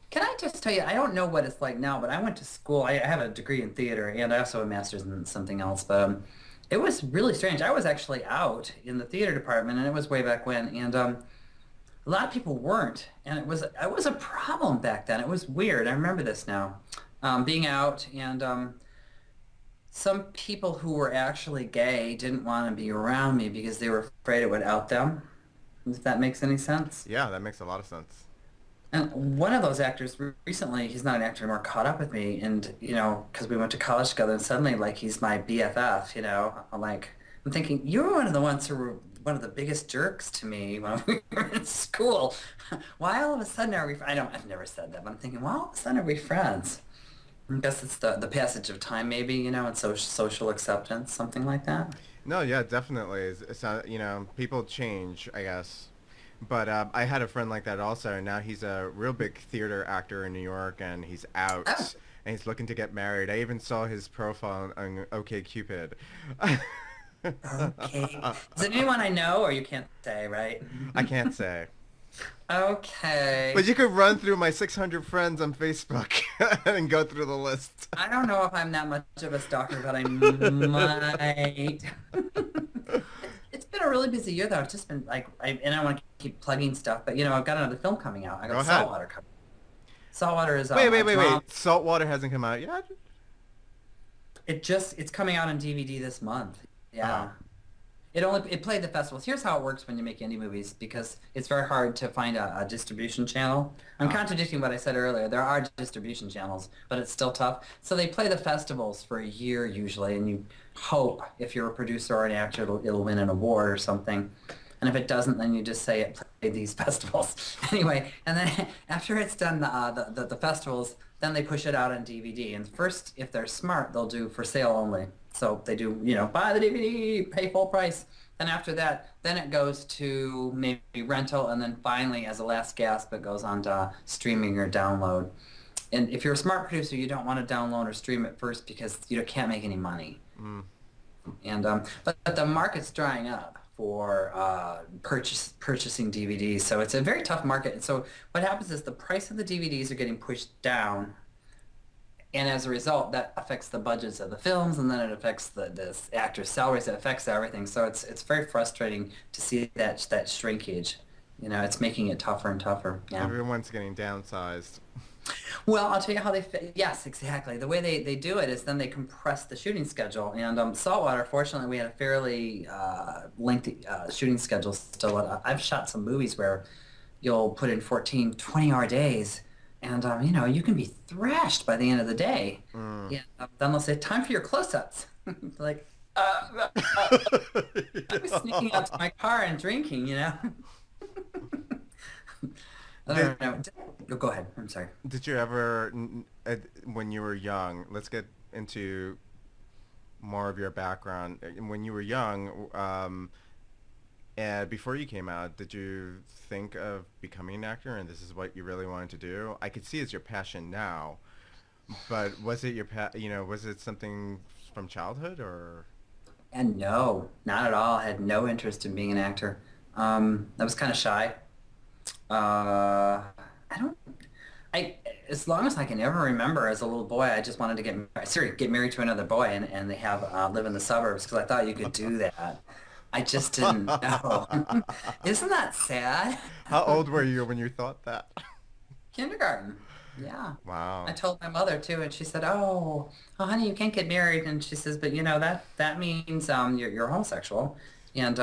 Can I just tell you, I don't know what it's like now, but I went to school. I have a degree in theater, and I also have a master's in something else. But it was really strange. I was actually out in the theater department, and it was way back when, and a lot of people weren't, and it was a problem back then. It was weird. I remember this now, being out, and some people who were actually gay didn't want to be around me because they were afraid it would out them. If that makes any sense. Yeah, that makes a lot of sense. And one of those actors recently, he's not an actor anymore, caught up with me, and because we went to college together, and suddenly, like, he's my BFF. I'm thinking, you were one of the ones who were one of the biggest jerks to me when we were in school. Why all of a sudden are we? I've never said that, but I'm thinking, why all of a sudden are we friends? I guess it's the passage of time, maybe, and social acceptance, something like that. No, yeah, definitely. People change, I guess. But I had a friend like that also, and now he's a real big theater actor in New York, and he's out, Oh. and he's looking to get married. I even saw his profile on OkCupid. Okay. Is it anyone I know, or you can't say, right? I can't say. Okay. But you could run through my 600 friends on Facebook and go through the list. I don't know if I'm that much of a stalker, but I might. It's been a really busy year, though. It's just been like, and I want to keep plugging stuff, but I've got another film coming out. I got Go ahead. Saltwater coming. Saltwater is Wait. Saltwater hasn't come out yet? It's coming out on DVD this month. Yeah. It played the festivals. Here's how it works when you make indie movies, because it's very hard to find a distribution channel. I'm contradicting what I said earlier. There are distribution channels, but it's still tough. So they play the festivals for a year usually, and you hope, if you're a producer or an actor, it'll win an award or something. And if it doesn't, then you just say it played these festivals. Anyway, and then after it's done the festivals, then they push it out on DVD. And first, if they're smart, they'll do for sale only. So they do, buy the DVD, pay full price. Then after that, then it goes to maybe rental, and then finally, as a last gasp, it goes on to streaming or download. And if you're a smart producer, you don't want to download or stream it first because you can't make any money. Mm. And but the market's drying up for purchasing DVDs, so it's a very tough market. And so what happens is the price of the DVDs are getting pushed down, and as a result, that affects the budgets of the films, and then it affects the actors' salaries. It affects everything. So it's very frustrating to see that shrinkage. It's making it tougher and tougher. Yeah. Everyone's getting downsized. Well, I'll tell you how yes, exactly. The way they do it is then they compress the shooting schedule. And Saltwater, fortunately, we had a fairly lengthy shooting schedule still. I've shot some movies where you'll put in 14, 20-hour days, and you can be thrashed by the end of the day. Mm. Yeah. Then they'll say, time for your close-ups. Like, I was sneaking out to my car and drinking, I don't know. Go ahead. I'm sorry. Did you ever, when you were young, let's get into more of your background. When you were young, and before you came out, did you think of becoming an actor and this is what you really wanted to do? I could see it's your passion now, but was it was it something from childhood or? And no, not at all. I had no interest in being an actor. I was kind of shy. As long as I can ever remember as a little boy, I just wanted to get married to another boy and they have live in the suburbs because I thought you could do that. I just didn't know. Isn't that sad? How old were you when you thought that? Kindergarten. Yeah. Wow. I told my mother too, and she said, "Oh, honey, you can't get married." And she says, "But that means you're homosexual, and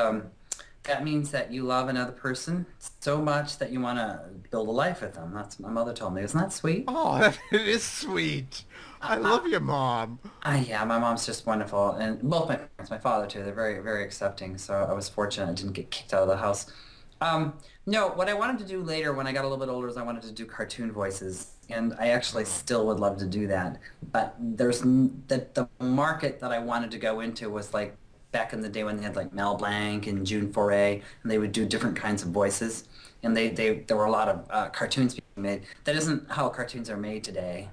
that means that you love another person so much that you want to build a life with them." That's what my mother told me. Isn't that sweet? Oh, it is sweet. I love your mom. Yeah, my mom's just wonderful, and both my parents, my father too. They're very, very accepting. So I was fortunate I didn't get kicked out of the house. No, what I wanted to do later when I got a little bit older is I wanted to do cartoon voices, and I actually still would love to do that. But the market that I wanted to go into was like back in the day when they had like Mel Blanc and June Foray, and they would do different kinds of voices, and there were a lot of cartoons being made. That isn't how cartoons are made today.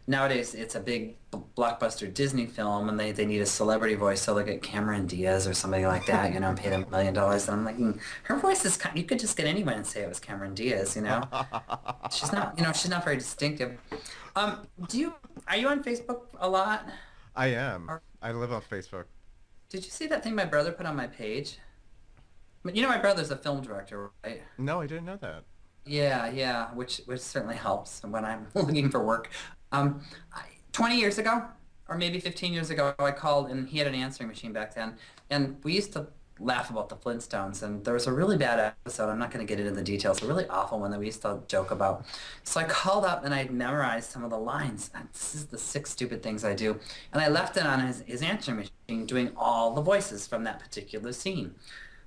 nowadays it's a big blockbuster Disney film, and they need a celebrity voice, so they get Cameron Diaz or somebody like that, and pay them $1 million. And I'm like, her voice is kind. You could just get anyone and say it was Cameron Diaz. She's not, she's not very distinctive. Are you on Facebook a lot? I am. I live on Facebook. Did you see that thing my brother put on my page? My brother's a film director, right? No, I didn't know that. Yeah, which certainly helps when I'm looking for work. 20 years ago, or maybe 15 years ago, I called, and he had an answering machine back then, and we used to laugh about the Flintstones, and there was a really bad episode, I'm not going to get into the details, a really awful one that we used to joke about. So I called up, and I memorized some of the lines. This is the 6 stupid things I do. And I left it on his answering machine doing all the voices from that particular scene.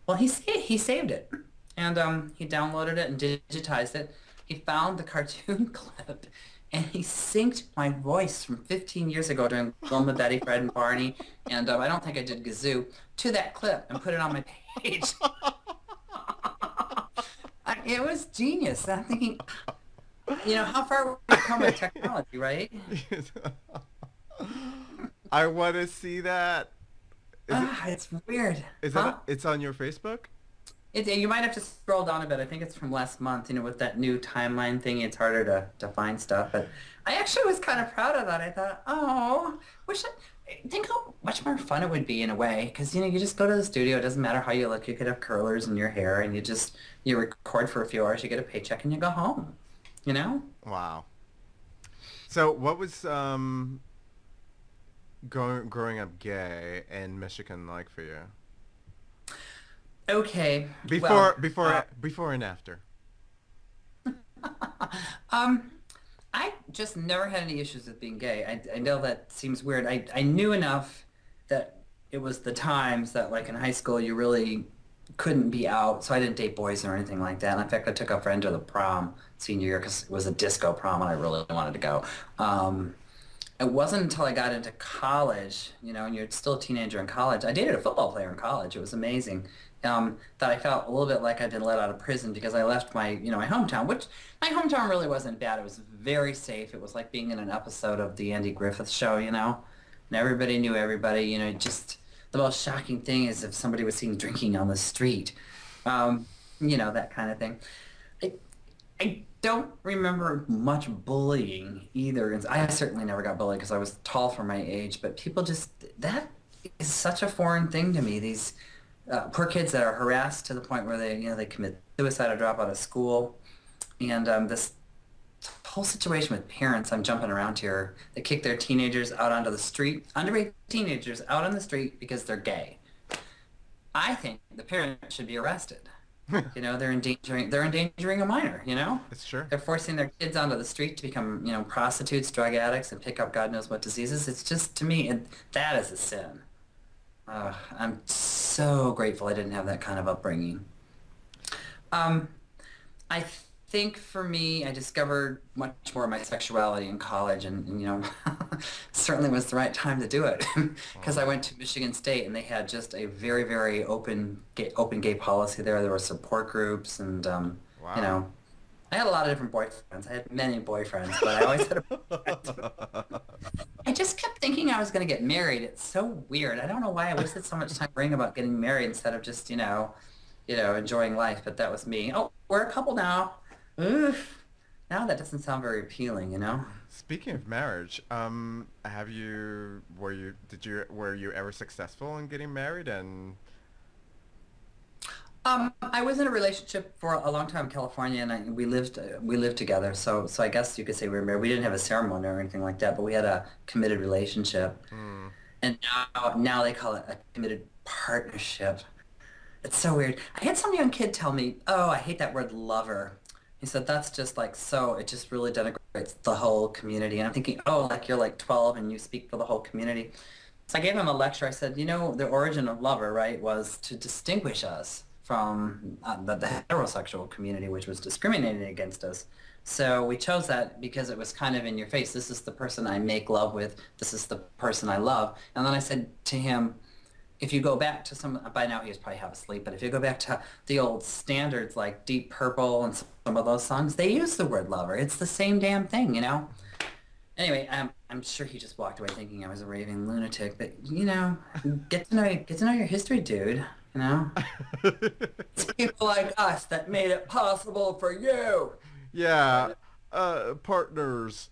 Well, he saved it, and he downloaded it and digitized it. He found the cartoon clip, and he synced my voice from 15 years ago doing Wilma, Betty, Fred, and Barney, and I don't think I did Gazoo, to that clip and put it on my page. It was genius. I'm thinking, how far we've come with technology, right? I want to see that. It's weird. It's on your Facebook? You might have to scroll down a bit. I think it's from last month. With that new timeline thing, it's harder to find stuff. But I actually was kind of proud of that. I thought, think how much more fun it would be in a way. Because, you just go to the studio. It doesn't matter how you look. You could have curlers in your hair, and you record for a few hours. You get a paycheck, and you go home. Wow. So what was growing up gay in Michigan like for you? Okay. Before and after. I just never had any issues with being gay. I know that seems weird. I knew enough that it was the times that, like, in high school, you really couldn't be out, so I didn't date boys or anything like that. And in fact, I took a friend to the prom senior year because it was a disco prom, and I really wanted to go. It wasn't until I got into college, and you're still a teenager in college. I dated a football player in college. It was amazing. That I felt a little bit like I'd been let out of prison because I left my hometown, which my hometown really wasn't bad. It was very safe. It was like being in an episode of the Andy Griffith Show, and everybody knew everybody. Just the most shocking thing is if somebody was seen drinking on the street, that kind of thing. I don't remember much bullying either. I certainly never got bullied because I was tall for my age, but people that is such a foreign thing to me. These poor kids that are harassed to the point where they commit suicide or drop out of school, and this whole situation with parents, I'm jumping around here, that kick their teenagers out onto the street, underage teenagers out on the street because they're gay. I think the parents should be arrested. They're endangering a minor. It's true. They're forcing their kids onto the street to become prostitutes, drug addicts, and pick up God knows what diseases. It's just, to me, that is a sin. I'm so grateful I didn't have that kind of upbringing. I think for me, I discovered much more of my sexuality in college, and certainly was the right time to do it because I went to Michigan State, and they had just a very, very open gay policy there. There were support groups, and Wow. I had a lot of different boyfriends. I had many boyfriends, but I always had a boyfriend. I just kept thinking I was going to get married. It's so weird. I don't know why I wasted so much time worrying about getting married instead of just, enjoying life. But that was me. Oh, we're a couple now. Oof. Now that doesn't sound very appealing, Speaking of marriage, were you ever successful in getting married? And I was in a relationship for a long time in California, and we lived together. So I guess you could say we were married. We didn't have a ceremony or anything like that, but we had a committed relationship. And now they call it a committed partnership. It's so weird. I had some young kid tell me, "Oh, I hate that word lover." He said, "That's just it just really denigrates the whole community." And I'm thinking, oh, like you're like 12 and you speak for the whole community. So I gave him a lecture. I said, the origin of lover, right, was to distinguish us from the heterosexual community, which was discriminating against us. So we chose that because it was kind of in your face. This is the person I make love with. This is the person I love. And then I said to him, if you go back to by now he was probably half asleep, but if you go back to the old standards like Deep Purple and some of those songs, they use the word lover. It's the same damn thing, Anyway, I'm sure he just walked away thinking I was a raving lunatic. But get to know your history, dude. You know, it's people like us that made it possible for you. Yeah, partners.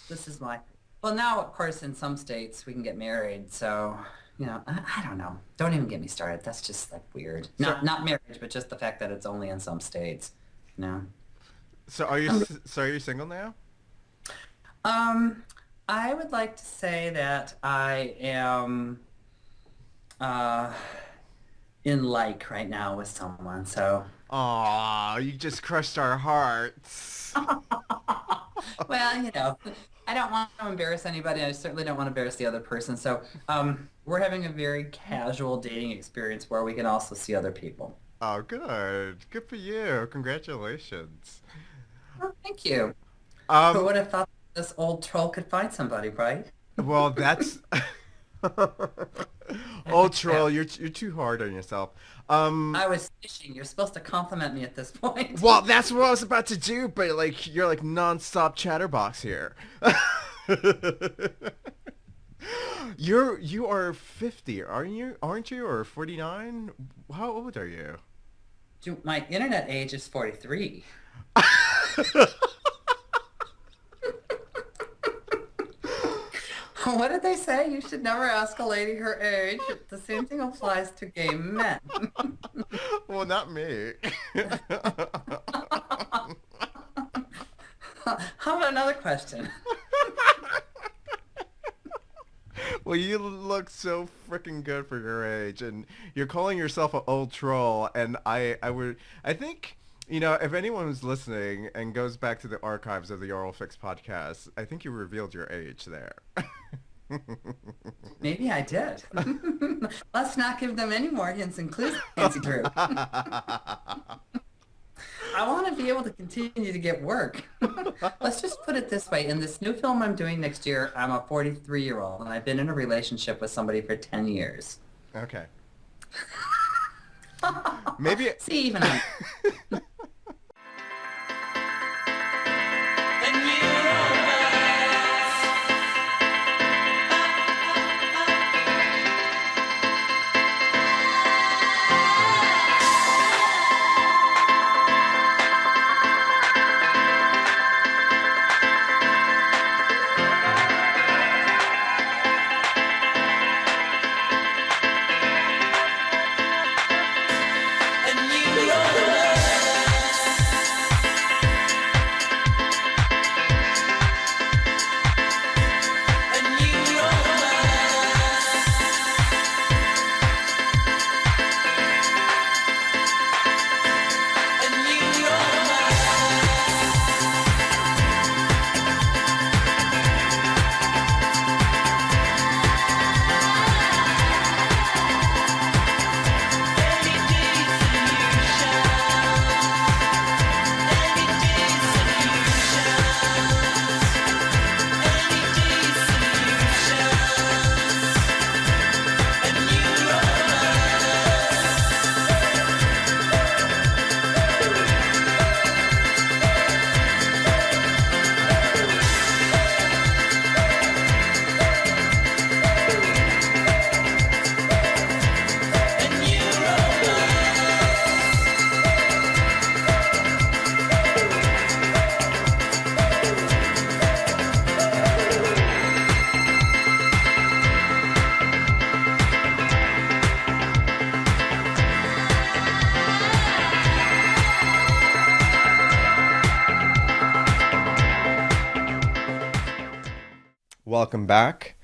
This is my. Well, now of course in some states we can get married. So I don't know. Don't even get me started. That's just like weird. Not marriage, but just the fact that it's only in some states. You know. So are you single now? I would like to say that I am in like right now with someone. So, Aw, you just crushed our hearts. well, I don't want to embarrass anybody. I certainly don't want to embarrass the other person. So, we're having a very casual dating experience where we can also see other people. Oh, good. Good for you. Congratulations. Oh, thank you. Who Um, would have thought this old troll could find somebody, right? well, that's oh, troll, you're too hard on yourself. I was fishing. You're supposed to compliment me at this point. Well, that's what I was about to do, but like you're like non-stop chatterbox here. You are 50, aren't you? Aren't you? Or 49? How old are you? Dude, my internet age is 43. What did they say? You should never ask a lady her age. The same thing applies to gay men. Well, not me. How about another question? Well, you look so freaking good for your age, and you're calling yourself an old troll. And I think, if anyone was listening and goes back to the archives of the Oral Fix podcast, I think you revealed your age there. Maybe I did. Let's not give them any more hints and clues, Nancy Drew. I want to be able to continue to get work. Let's just put it this way. In this new film I'm doing next year, I'm a 43-year-old, and I've been in a relationship with somebody for 10 years. Okay. Maybe. See, even I. Welcome back.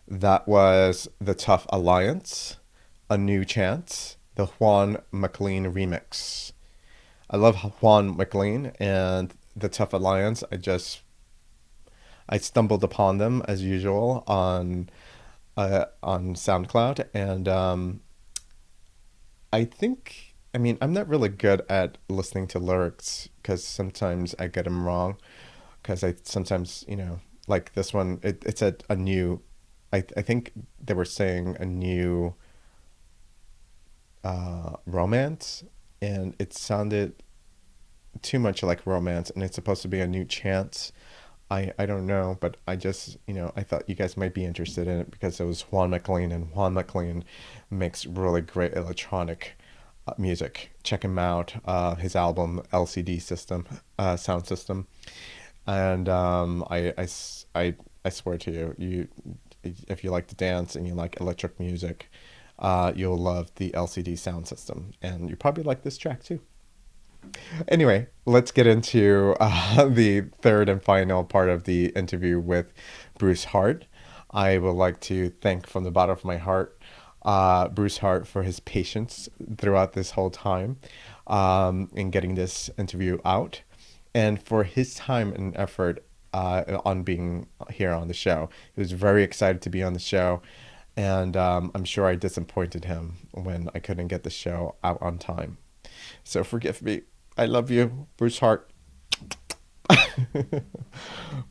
That was The Tough Alliance, A New Chance, the Juan Maclean remix. I love Juan Maclean and The Tough Alliance. I stumbled upon them as usual on SoundCloud, and I'm not really good at listening to lyrics because sometimes I get them wrong. Because I sometimes, like this one, it's a new, I think they were saying a new romance, and it sounded too much like romance, and it's supposed to be a new chance. I don't know, but I just, I thought you guys might be interested in it because it was Juan Maclean, and Juan Maclean makes really great electronic music. Check him out. His album LCD System, Sound System, and I swear to you, if you like to dance and you like electric music, you'll love the LCD Sound System, and you probably like this track too. Anyway, let's get into the third and final part of the interview with Bruce Hart. I would like to thank from the bottom of my heart Bruce Hart for his patience throughout this whole time in getting this interview out, and for his time and effort on being here on the show. He was very excited to be on the show, and I'm sure I disappointed him when I couldn't get the show out on time. So forgive me. I love you, Bruce Hart.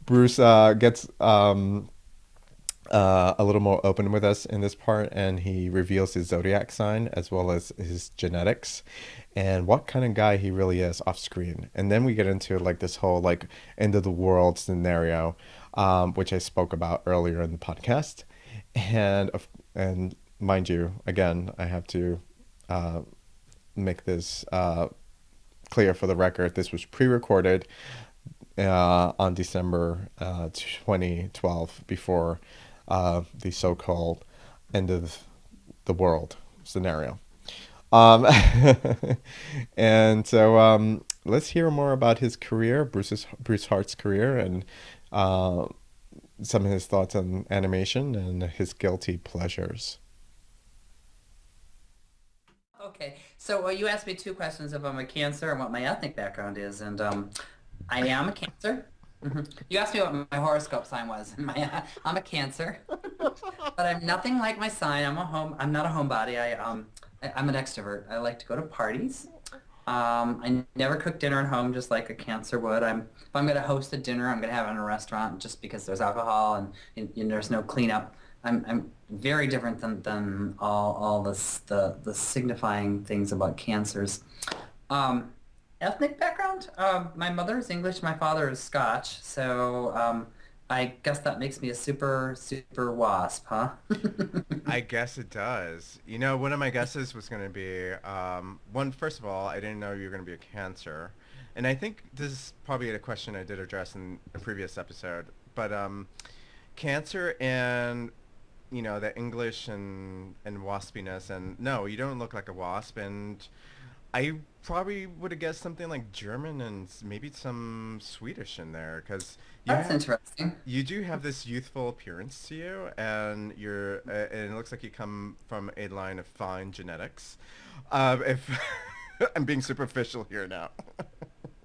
Bruce gets a little more open with us in this part, and he reveals his zodiac sign as well as his genetics and what kind of guy he really is off screen. And then we get into like this whole like end of the world scenario, which I spoke about earlier in the podcast. And mind you, again, I have to make this clear for the record. This was pre-recorded on December 2012 before the so-called end of the world scenario. And so let's hear more about his career, Bruce Hart's career, and some of his thoughts on animation and his guilty pleasures. Okay, so you asked me two questions if I'm a Cancer and what my ethnic background is, and I am a Cancer. You asked me what my horoscope sign was, and I'm a Cancer, but I'm nothing like my sign. I'm not a homebody. I'm an extrovert. I like to go to parties. I never cook dinner at home just like a Cancer would. If I'm going to host a dinner, I'm going to have it in a restaurant just because there's alcohol and there's no cleanup. I'm very different than all the signifying things about Cancers. Ethnic background? My mother is English, my father is Scotch, so I guess that makes me a super wasp, huh? I guess it does. One of my guesses was going to be, first of all, I didn't know you were going to be a Cancer. And I think this is probably a question I did address in a previous episode. But Cancer and, the English and waspiness. And no, you don't look like a wasp. And I probably would have guessed something like German and maybe some Swedish in there, because That's interesting. you do have this youthful appearance to you, and and it looks like you come from a line of fine genetics. If I'm being superficial here now.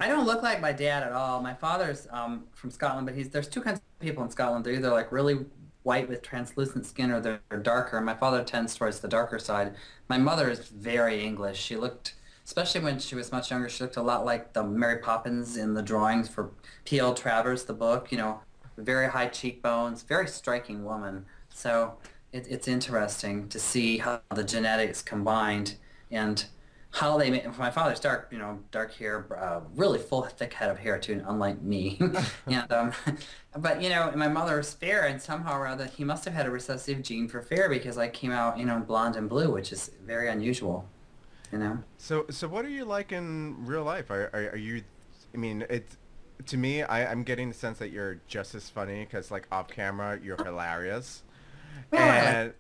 I don't look like my dad at all. My father's from Scotland, but there's two kinds of people in Scotland. They're either like really white with translucent skin, or they're darker. My father tends towards the darker side. My mother is very English. She looked, especially when she was much younger, she looked a lot like the Mary Poppins in the drawings for P.L. Travers, the book, very high cheekbones, very striking woman. So it's interesting to see how the genetics combined and how they made. My father's dark, dark hair, really full, thick head of hair too, unlike me. And but my mother is fair, and somehow or other he must have had a recessive gene for fair, because I came out, blonde and blue, which is very unusual. So what are you like in real life? Are you? I mean, to me, I'm getting the sense that you're just as funny, because like off camera you're hilarious, and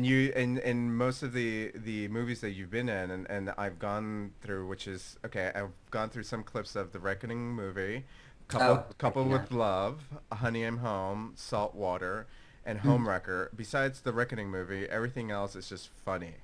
you in most of the movies that you've been in, and I've gone through, which is okay. I've gone through some clips of the Reckoning movie, couple yeah. with Love, Honey I'm Home, Saltwater, and Homewrecker. Besides the Reckoning movie, everything else is just funny.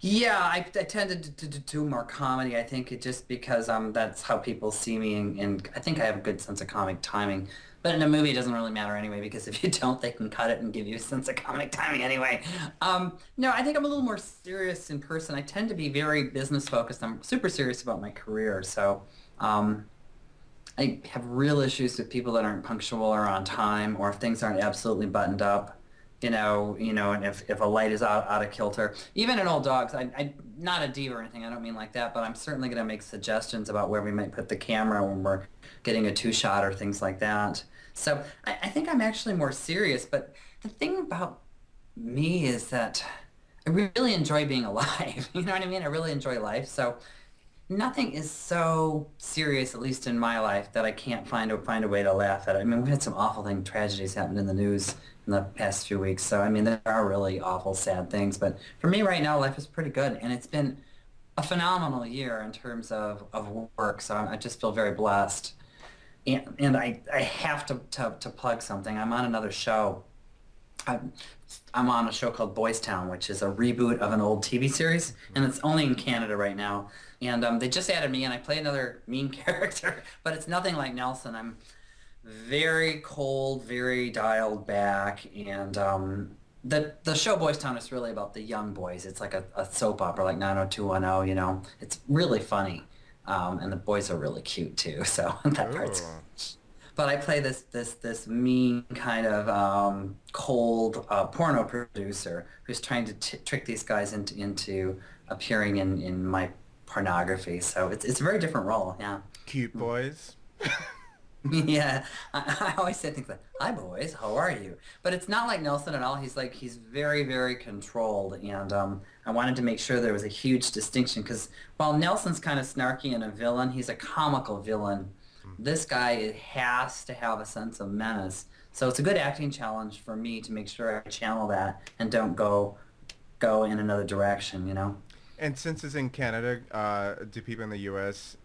Yeah, I tended to do more comedy. I think it just because that's how people see me, and I think I have a good sense of comic timing. But in a movie, it doesn't really matter anyway, because if you don't, they can cut it and give you a sense of comic timing anyway. No, I think I'm a little more serious in person. I tend to be very business focused. I'm super serious about my career, so I have real issues with people that aren't punctual or on time, or if things aren't absolutely buttoned up. and if a light is out of kilter, even in old dogs, I not a diva or anything. I don't mean like that, but I'm certainly going to make suggestions about where we might put the camera when we're getting a two-shot or things like that. So I think I'm actually more serious. But the thing about me is that I really enjoy being alive. You know what I mean? I really enjoy life. So nothing is so serious, at least in my life, that I can't find a way to laugh at it. I mean, we've had some awful tragedies happen in the news in the past few weeks. So, I mean, there are really awful, sad things. But for me right now, life is pretty good. And it's been a phenomenal year in terms of work. So I just feel very blessed. And I have to plug something. I'm on another show. I'm on a show called Boys Town, which is a reboot of an old TV series, and it's only in Canada right now. And they just added me, and I play another mean character, but it's nothing like Nelson. I'm very cold, very dialed back, and the show Boys Town is really about the young boys. It's like a soap opera, like 90210. It's really funny, and the boys are really cute too. So that part's. But I play this mean kind of cold porno producer who's trying to trick these guys into appearing in my pornography. So it's a very different role. Yeah. Cute boys. Yeah, I always say things like, "Hi boys, how are you?" But it's not like Nelson at all. He's very, very controlled, and I wanted to make sure there was a huge distinction because while Nelson's kind of snarky and a villain, he's a comical villain. This guy has to have a sense of menace. So it's a good acting challenge for me to make sure I channel that and don't go in another direction, And since it's in Canada, do people in the U.S.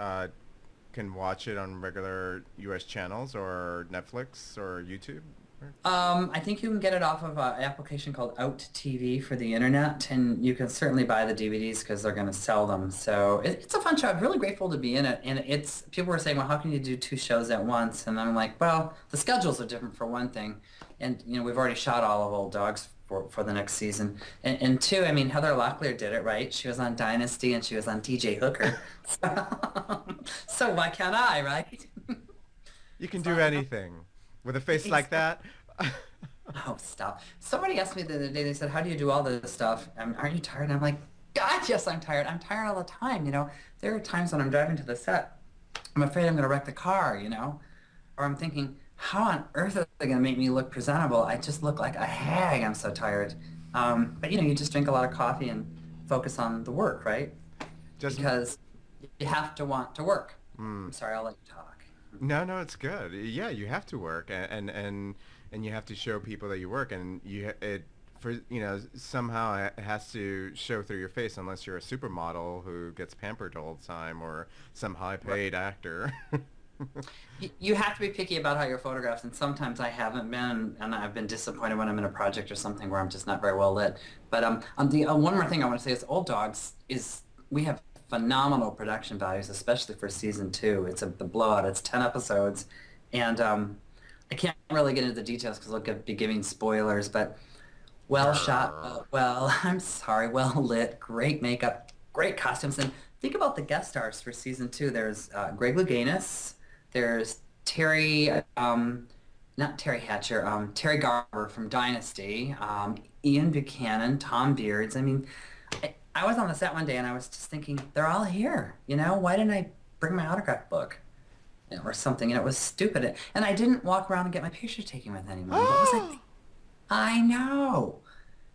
Can watch it on regular U.S. channels or Netflix or YouTube? I think you can get it off of an application called Out TV for the internet, and you can certainly buy the DVDs because they're going to sell them. So it's a fun show. I'm really grateful to be in it. And people were saying, well, how can you do two shows at once? And I'm like, well, the schedules are different for one thing. And, we've already shot all of Old Dogs for the next season. And two, I mean, Heather Locklear did it, right? She was on Dynasty and she was on DJ Hooker. So why can't I, right? You can do anything. With a face like that? Oh, stop. Somebody asked me the other day, they said, how do you do all this stuff? Aren't you tired? And I'm like, God, yes, I'm tired. I'm tired all the time, There are times when I'm driving to the set, I'm afraid I'm going to wreck the car, Or I'm thinking, how on earth are they going to make me look presentable? I just look like a hag. I'm so tired. But, you just drink a lot of coffee and focus on the work, right? Because you have to want to work. I'm sorry, I'll let you talk. No, it's good. Yeah, you have to work, and you have to show people that you work, and somehow it has to show through your face, unless you're a supermodel who gets pampered all the time, or some high-paid actor. You have to be picky about how you're photographed, and sometimes I haven't been, and I've been disappointed when I'm in a project or something where I'm just not very well lit. But the one more thing I want to say is Old Dogs we have phenomenal production values, especially for season 2. It's the blowout. It's 10 episodes, and I can't really get into the details because I'll be giving spoilers, but well shot, I'm sorry, well lit, great makeup, great costumes, and think about the guest stars for season 2. There's Greg Louganis, there's Terry, not Terry Hatcher, Terry Garber from Dynasty, Ian Buchanan, Tom Beards. I mean, I was on the set one day and I was just thinking, they're all here, why didn't I bring my autograph book? Or something, it was stupid. And I didn't walk around and get my picture taken with anyone. What was I thinking? I know.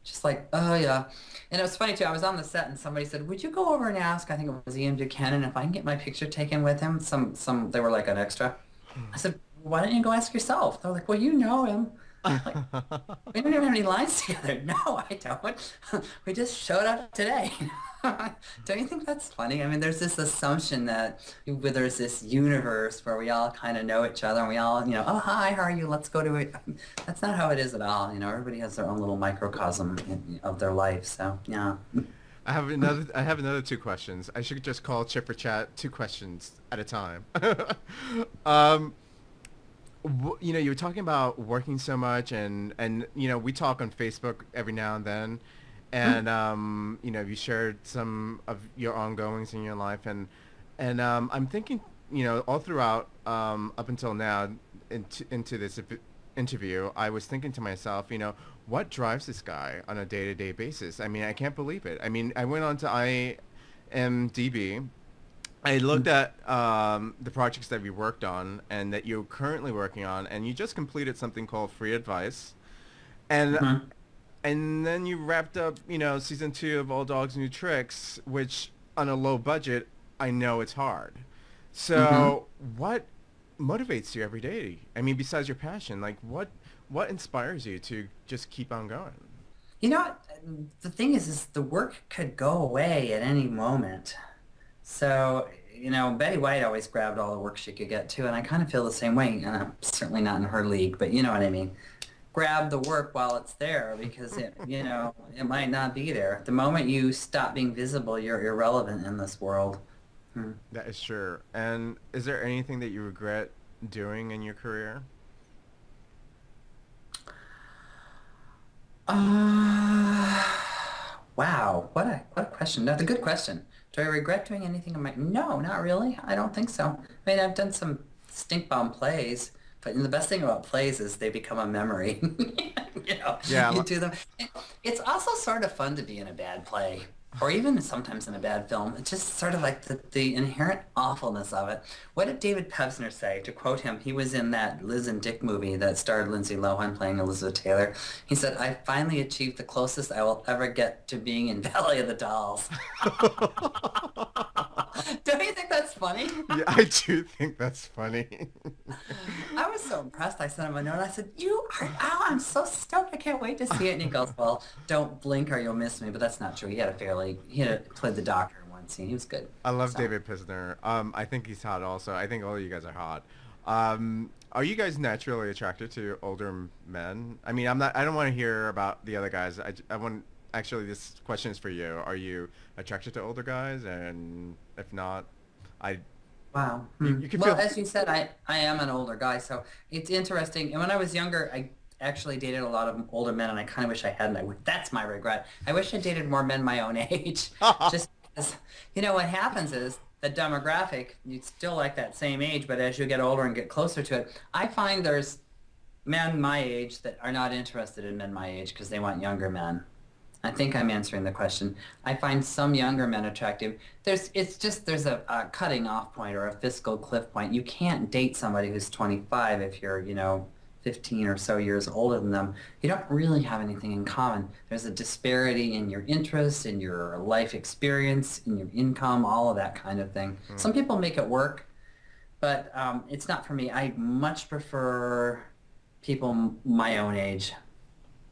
Just like, oh yeah. And it was funny too, I was on the set and somebody said, would you go over and ask, I think it was Ian Buchanan, if I can get my picture taken with him? They were like an extra. I said, why don't you go ask yourself? They're like, well, you know him. Like, we don't even have any lines together. No, I don't. We just showed up today. Don't you think that's funny? I mean, there's this assumption that there's this universe where we all kind of know each other and we all, oh, hi, how are you? Let's go to it. That's not how it is at all. Everybody has their own little microcosm of their life. So, yeah. I have another 2 questions. I should just call Chit for Chat 2 questions at a time. You were talking about working so much, and we talk on Facebook every now and then, and you shared some of your ongoings in your life, and I'm thinking, all throughout up until now into this, interview, I was thinking to myself, what drives this guy on a day-to-day basis? I mean, I can't believe it. I mean, I went on to IMDb. I looked at the projects that you worked on and that you're currently working on, and you just completed something called Free Advice, and and then you wrapped up, season 2 of Old Dogs New Tricks, which on a low budget, I know it's hard. So what motivates you every day? I mean, besides your passion, like what inspires you to just keep on going? You know what? The thing is the work could go away at any moment. So, Betty White always grabbed all the work she could get to, and I kind of feel the same way. And I'm certainly not in her league, but you know what I mean. Grab the work while it's there, because it might not be there. The moment you stop being visible, you're irrelevant in this world. That is true. And is there anything that you regret doing in your career? Wow, what a question. That's a good question. Do I regret doing anything in my... No, not really. I don't think so. I mean, I've done some stink bomb plays, but the best thing about plays is they become a memory. Yeah. You do them. It's also sort of fun to be in a bad play, or even sometimes in a bad film. It's just sort of like the inherent awfulness of it. What did David Pevsner say? To quote him, he was in that Liz and Dick movie that starred Lindsay Lohan playing Elizabeth Taylor. He said, "I finally achieved the closest I will ever get to being in Valley of the Dolls." Don't you think that's funny? Yeah, I do think that's funny. I was so impressed. I sent him a note. I said, I'm so stoked. I can't wait to see it. And he goes, "Well, don't blink or you'll miss me." But that's not true. He had played the doctor in one scene. He was good. I love David Pisner. I think he's hot also. I think all of you guys are hot. Are you guys naturally attracted to older men? I mean, I don't want to hear about the other guys. Actually, this question is for you. Are you attracted to older guys? And if not, Wow. You can Well, feel... as you said, I am an older guy, so it's interesting. And when I was younger, I actually dated a lot of older men, and I kind of wish I hadn't. That's my regret. I wish I dated more men my own age. Just because, what happens is the demographic, you'd still like that same age, but as you get older and get closer to it, I find there's men my age that are not interested in men my age because they want younger men. I think I'm answering the question. I find some younger men attractive. There's a cutting off point or a fiscal cliff point. You can't date somebody who's 25 if you're, 15 or so years older than them. You don't really have anything in common. There's a disparity in your interests, in your life experience, in your income, all of that kind of thing. Some people make it work, but it's not for me. I much prefer people my own age.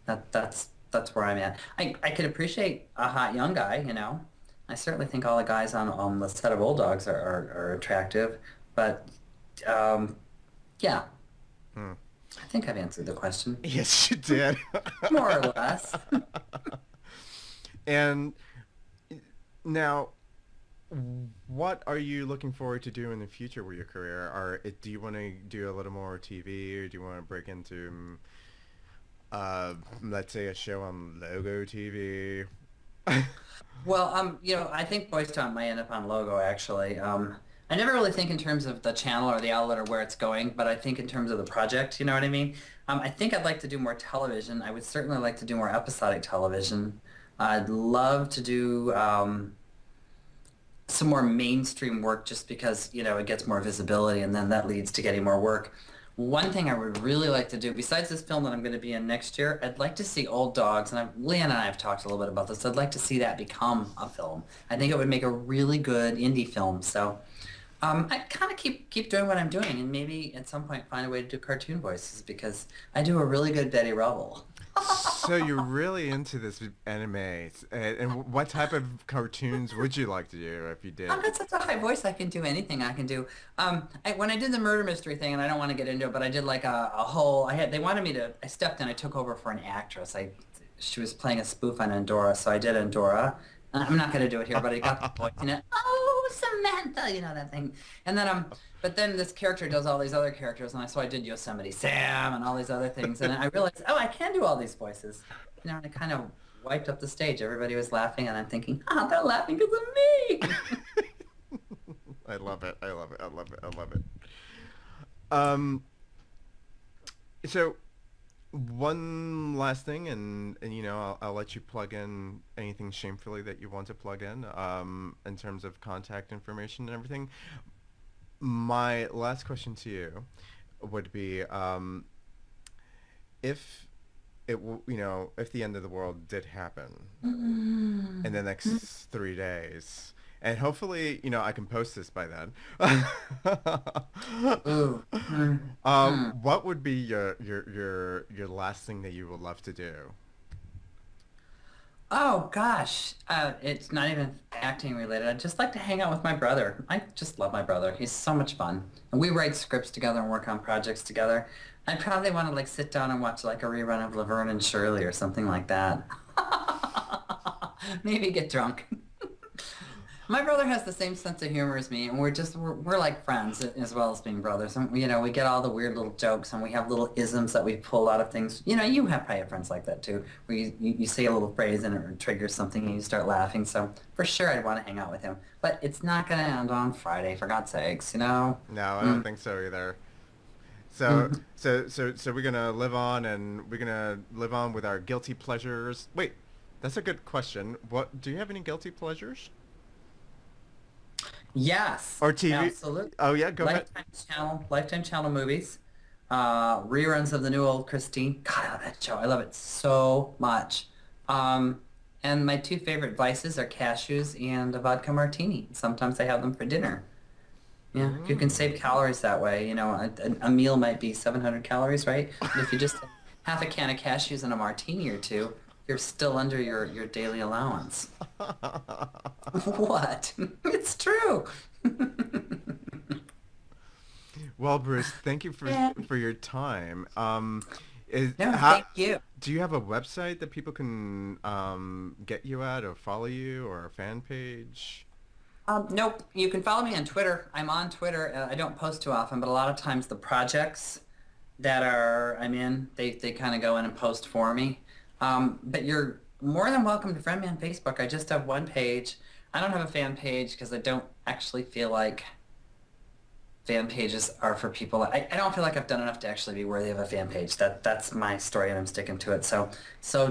That's where I'm at. I could appreciate a hot young guy, I certainly think all the guys on the set of Old Dogs are attractive, but yeah. I think I've answered the question. Yes, you did. More or less. And now, what are you looking forward to do in the future with your career? Do you want to do a little more TV, or do you want to break into... let's say a show on Logo TV? Well, I think Boys Town might end up on Logo, actually. I never really think in terms of the channel or the outlet or where it's going, but I think in terms of the project, you know what I mean? I think I'd like to do more television. I would certainly like to do more episodic television. I'd love to do some more mainstream work just because, it gets more visibility, and then that leads to getting more work. One thing I would really like to do, besides this film that I'm going to be in next year, I'd like to see Old Dogs, and Leanne and I have talked a little bit about this. I'd like to see that become a film. I think it would make a really good indie film. So I kind of keep doing what I'm doing, and maybe at some point find a way to do cartoon voices, because I do a really good Betty Rubble. So you're really into this anime, and what type of cartoons would you like to do if you did? I've got such a high voice, I can do anything I can do. When I did the murder mystery thing, and I don't want to get into it, but I did like a whole, they wanted me to, I stepped in, I took over for an actress. She was playing a spoof on Endora, so I did Endora. I'm not going to do it here, but I got the voice in it. Oh, Samantha, that thing. And then, but then this character does all these other characters, and so I did Yosemite Sam and all these other things, and I realized, I can do all these voices. And I kind of wiped up the stage. Everybody was laughing, and I'm thinking, they're laughing because of me. I love it. So One last thing, and I'll let you plug in anything shamefully that you want to plug in terms of contact information and everything. My last question to you would be, if if the end of the world did happen in the next 3 days, and hopefully, I can post this by then. Ooh. What would be your last thing that you would love to do? Oh gosh, it's not even acting related. I'd just like to hang out with my brother. I just love my brother. He's so much fun. And we write scripts together and work on projects together. I'd probably want to like sit down and watch like a rerun of Laverne and Shirley or something like that. Maybe get drunk. My brother has the same sense of humor as me, and we're like friends as well as being brothers. And we get all the weird little jokes, and we have little isms that we pull out of things. You probably have friends like that too, where you say a little phrase and it triggers something and you start laughing. So for sure, I'd want to hang out with him. But it's not gonna end on Friday, for God's sakes, No, I don't think so either. So we're gonna live on, and we're gonna live on with our guilty pleasures. Wait, that's a good question. What do you have any guilty pleasures? Yes. Or TV? Absolutely. Oh yeah, go ahead. Lifetime Channel movies, reruns of the new old Christine. God, I love that show. I love it so much. And my two favorite vices are cashews and a vodka martini. Sometimes I have them for dinner. Yeah, you can save calories that way. A meal might be 700 calories, right? But if you just have a can of cashews and a martini or two, you're still under your daily allowance. What? It's true. Well, Bruce, thank you for your time. Thank you. Do you have a website that people can get you at, or follow you, or a fan page? Nope. You can follow me on Twitter. I'm on Twitter. I don't post too often, but a lot of times the projects that I'm in, they kind of go in and post for me. But you're more than welcome to friend me on Facebook. I just have one page. I don't have a fan page because I don't actually feel like fan pages are for people. I don't feel like I've done enough to actually be worthy of a fan page. That's my story, and I'm sticking to it. So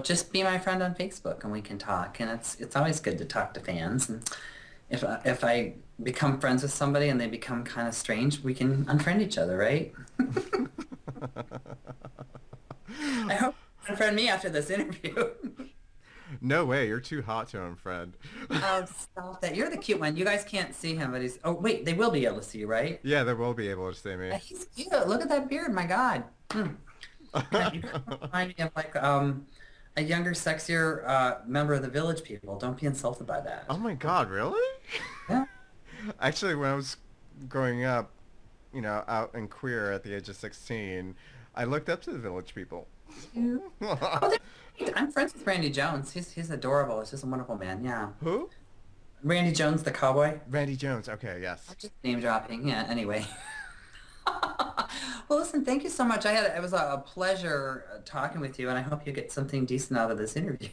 just be my friend on Facebook, and we can talk. And it's always good to talk to fans. And if I become friends with somebody and they become kind of strange, we can unfriend each other, right? I hope you unfriend me after this interview. No way, you're too hot to unfriend. Oh, stop that. You're the cute one. You guys can't see him, but he's... Oh, wait, they will be able to see you, right? Yeah, they will be able to see me. He's cute. Look at that beard, my God. You remind me of like a younger, sexier member of the Village People. Don't be insulted by that. Oh my God, really? Yeah. Actually, when I was growing up, out and queer at the age of 16, I looked up to the Village People. Oh, I'm friends with Randy Jones. He's adorable. He's just a wonderful man. Yeah. Who? Randy Jones, the cowboy. Randy Jones. Okay, yes. Just name dropping. Yeah. Anyway. Well, listen. Thank you so much. It was a pleasure talking with you, and I hope you get something decent out of this interview.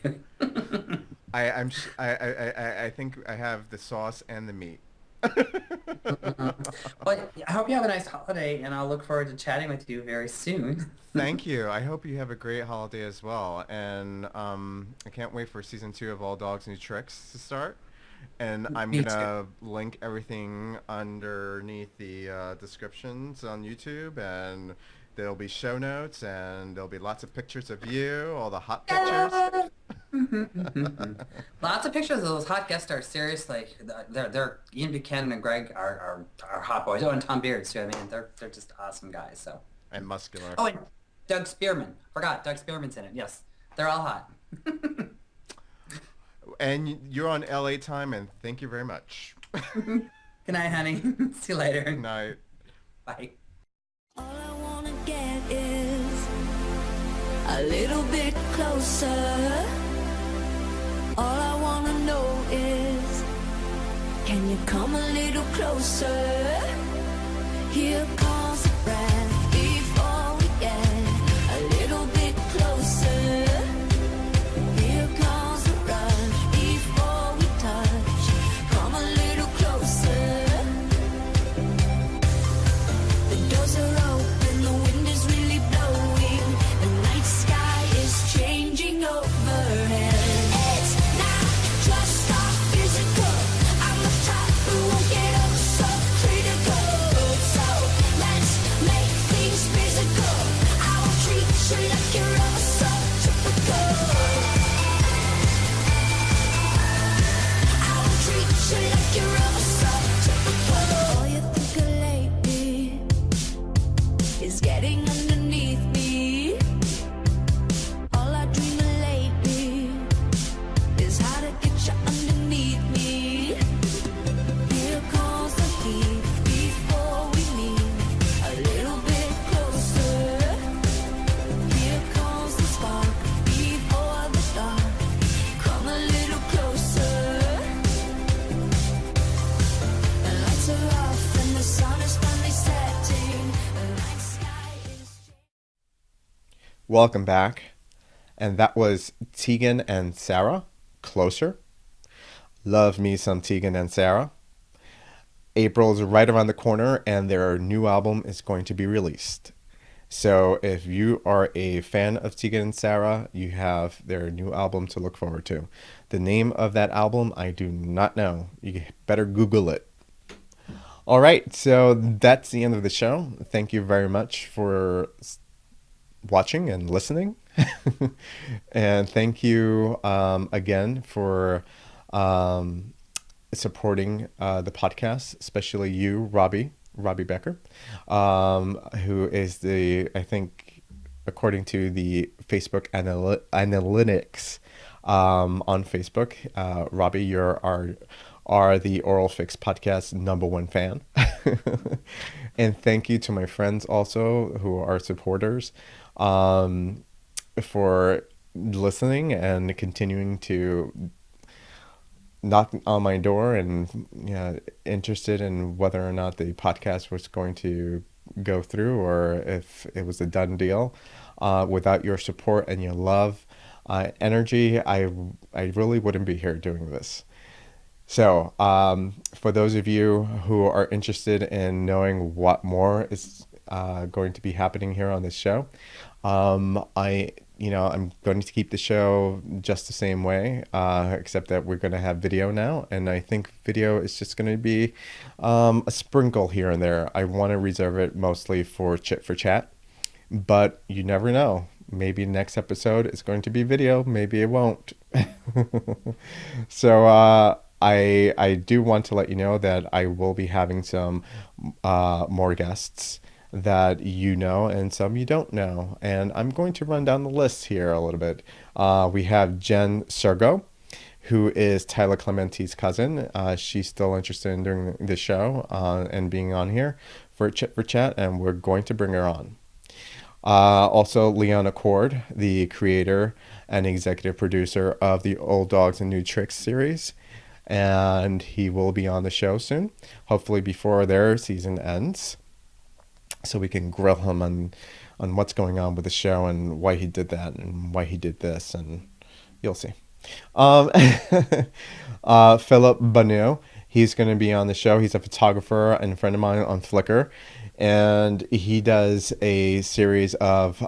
I think I have the sauce and the meat. Well, I hope you have a nice holiday, and I'll look forward to chatting with you very soon. Thank you. I hope you have a great holiday as well. And I can't wait for season 2 of All Dogs New Tricks to start. And I'm Me gonna link everything underneath the descriptions on YouTube, and there'll be show notes, and there'll be lots of pictures of you, all the hot pictures. Lots of pictures of those hot guest stars. Seriously, they're Ian Buchanan and Greg are hot boys. Oh, and Tom Beards too. I mean, they're just awesome guys. So. And muscular. Oh, and Doug Spearman. Forgot Doug Spearman's in it. Yes, they're all hot. And you're on LA time, and thank you very much. Good night, honey. See you later. Good night. Bye. All I wanna get is a little bit closer. All I wanna know is, can you come a little closer? Here comes the breath before we get a little bit closer. Here comes the rush before we touch. Come a little closer. The doors are open, the wind is really blowing. The night's welcome back. And that was Tegan and Sarah, Closer. Love me some Tegan and Sarah. April's right around the corner, and their new album is going to be released. So if you are a fan of Tegan and Sarah, you have their new album to look forward to. The name of that album, I do not know. You better Google it. All right, so that's the end of the show. Thank you very much for watching and listening. And thank you again for supporting the podcast, especially you, Robbie Becker, who is I think, according to the Facebook analytics on Facebook, Robbie, you're are the Oral Fix podcast #1 fan. And thank you to my friends also who are supporters for listening and continuing to knock on my door and interested in whether or not the podcast was going to go through or if it was a done deal. Without your support and your love, energy, I really wouldn't be here doing this. So, for those of you who are interested in knowing what more is going to be happening here on this show, I'm going to keep the show just the same way, except that we're going to have video now, and I think video is just going to be a sprinkle here and there. I want to reserve it mostly for Chit for Chat, but you never know. Maybe next episode is going to be video, maybe it won't. So, I do want to let you know that I will be having some more guests that you know and some you don't know. And I'm going to run down the list here a little bit. We have Jen Sergo, who is Tyler Clementi's cousin. She's still interested in doing the show and being on here for Chit for Chat, and we're going to bring her on. Also, Leon Accord, the creator and executive producer of the Old Dogs and New Tricks series. And he will be on the show soon, hopefully before their season ends, so we can grill him on what's going on with the show and why he did that and why he did this, and you'll see. Philip Banu, he's going to be on the show. He's a photographer and a friend of mine on Flickr, and he does a series of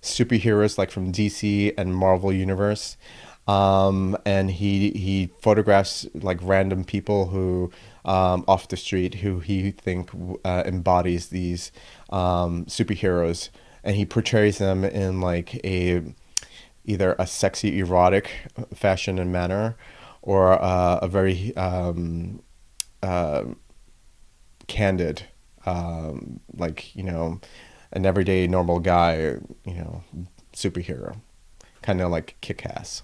superheroes like from DC and Marvel Universe. And he photographs like random people who off the street who he think embodies these superheroes, and he portrays them in like either a sexy erotic fashion and manner, or a very candid, like, an everyday normal guy, superhero, kind of like Kick-Ass.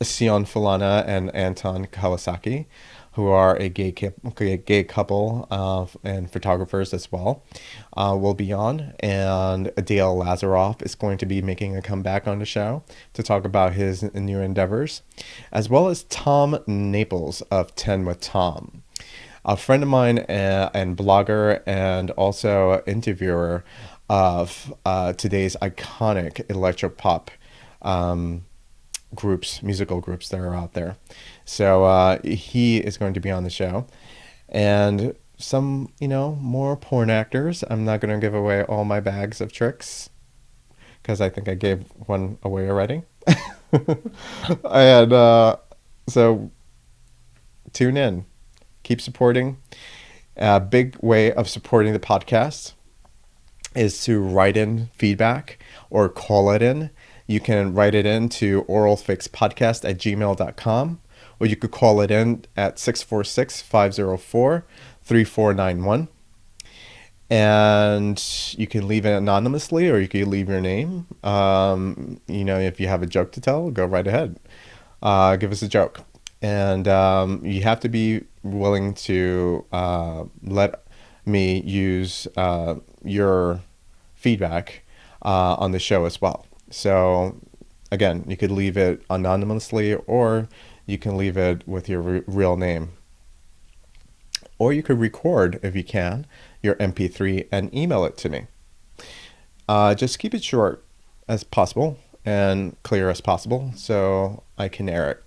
Sion Fulana and Anton Kawasaki, who are a gay couple and photographers as well, will be on. And Adele Lazaroff is going to be making a comeback on the show to talk about his new endeavors, as well as Tom Naples of 10 with Tom, a friend of mine and blogger and also interviewer of today's iconic electropop musical groups that are out there. So he is going to be on the show, and some more porn actors. I'm not going to give away all my bags of tricks because I think I gave one away already. And so tune in, keep supporting. A big way of supporting the podcast is to write in feedback or call it in. You can write it in to oralfixpodcast@gmail.com, or you could call it in at 646-504-3491. And you can leave it anonymously, or you can leave your name. If you have a joke to tell, go right ahead. Give us a joke. And you have to be willing to let me use your feedback on the show as well. So, again, you could leave it anonymously, or you can leave it with your real name. Or you could record, if you can, your MP3 and email it to me. Just keep it short as possible and clear as possible so I can air it.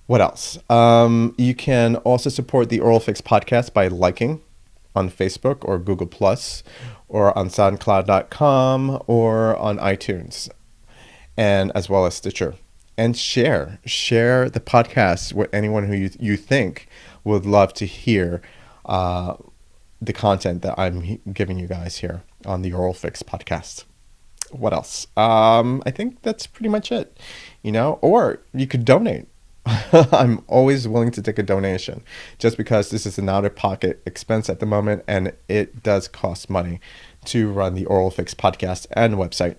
What else? You can also support the Oral Fix podcast by liking on Facebook or Google Plus, or on SoundCloud.com, or on iTunes, and as well as Stitcher. And share the podcast with anyone who you think would love to hear the content that I'm giving you guys here on the Oral Fix podcast. What else? I think that's pretty much it. Or you could donate. I'm always willing to take a donation, just because this is an out-of-pocket expense at the moment, and it does cost money to run the Oral Fix podcast and website.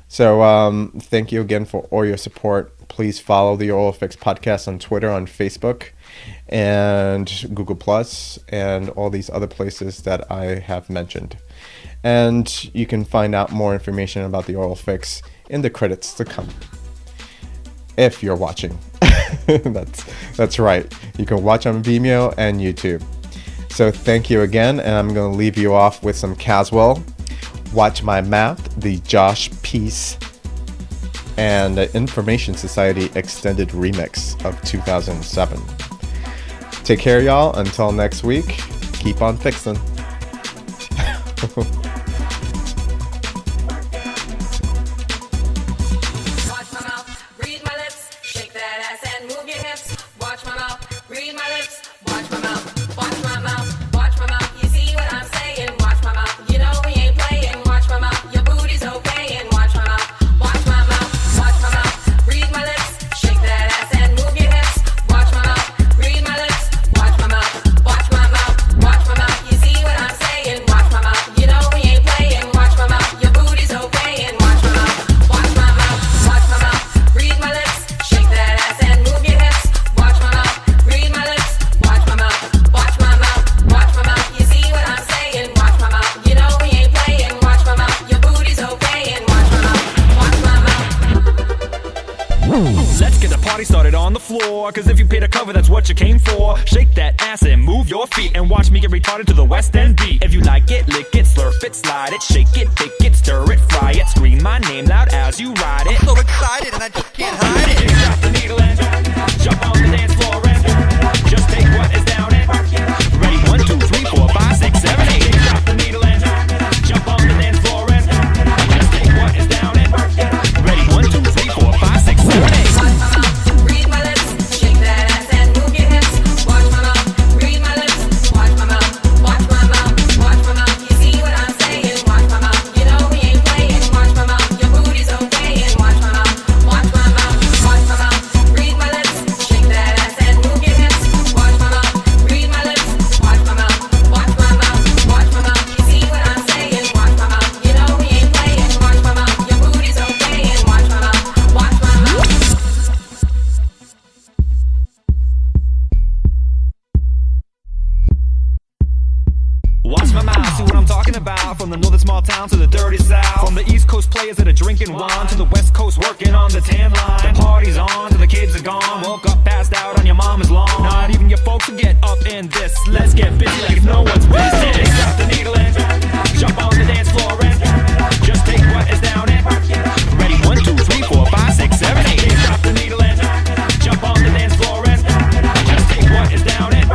So thank you again for all your support. Please follow the Oral Fix podcast on Twitter, on Facebook, and Google Plus, and all these other places that I have mentioned. And you can find out more information about the Oral Fix in the credits to come, if you're watching. That's right. You can watch on Vimeo and YouTube. So thank you again, and I'm going to leave you off with some Cazwell, Watch My Mouth, the Josh piece, and the Information Society extended remix of 2007. Take care, y'all. Until next week, keep on fixing. Watch my mouth, read my lips, shake that ass and move your hips. Watch my mouth, read my lips, watch my mouth, watch my mouth, watch my mouth. You see what I'm saying? Watch my mouth, you know we ain't playing. Watch my mouth, your booty's okay. And watch my mouth, watch my mouth, watch my mouth, read my lips, shake that ass and move your hips. Watch my mouth, read my lips, watch my mouth, watch my mouth, watch my mouth. You see what I'm saying? Watch my mouth, you know we ain't playing. Watch my mouth, your booty's okay. And watch my mouth, watch my mouth, watch my mouth, read my lips, shake that ass and move your hips. Watch my mouth, read my lips, watch my mouth, watch my mouth, watch my mouth. You see what I'm saying? Watch my mouth, you know we ain't playing. Watch my mouth, your booty's okay. And watch my mouth, watch my mouth. Let's get the party started on the floor, cause if you pay to cover, that's what you came for. Shake that ass and move your feet, and watch me get retarded to the West End beat. If you like it, lick it, slurp it, slide it, shake it, bake it, stir it, fry it, scream my name loud as you ride it. So excited and I just can't hide it. Drop the needle and jump on the dance floor and just take what is down and ready, 1, 2, 3, 4, 5, 6, 7, 8. Drop the needle and jump on the dance floor and just take what is down and ready, 1, 2, 3, 4, 5, 6, 7, 8. Watch my mouth, read my lips, shake that ass and move your hips. Watch my mouth, read my lips, watch my mouth, watch my mouth, watch my mouth. You see what I'm saying? Watch my mouth, you know we ain't playing. Watch my mouth, your booty's okay. And watch my mouth, watch my mouth, watch my mouth, read my lips, shake that ass and move your hips. Watch my mouth, read my lips, watch my mouth, watch my mouth, watch my mouth. You see what I'm saying? Watch my mouth, you know we ain't playing. Watch my mouth, your booty's okay. And watch my mouth, watch my mouth. Watch my mouth, see what I'm talking about. From the northern small town to the dirty south. From the east coast players that are drinking wine to the west coast working on the tan line. The party's on till the kids are gone. Woke up passed out on your mama's lawn. Not even your folks will get up in this. Let's get busy like it's no one's business. Drop the needle and jump on the dance floor and just take what is down and ready, 1, 2, 3, 4, 5, 6, 7, 8. Drop the needle and jump on the dance floor and just take what is down and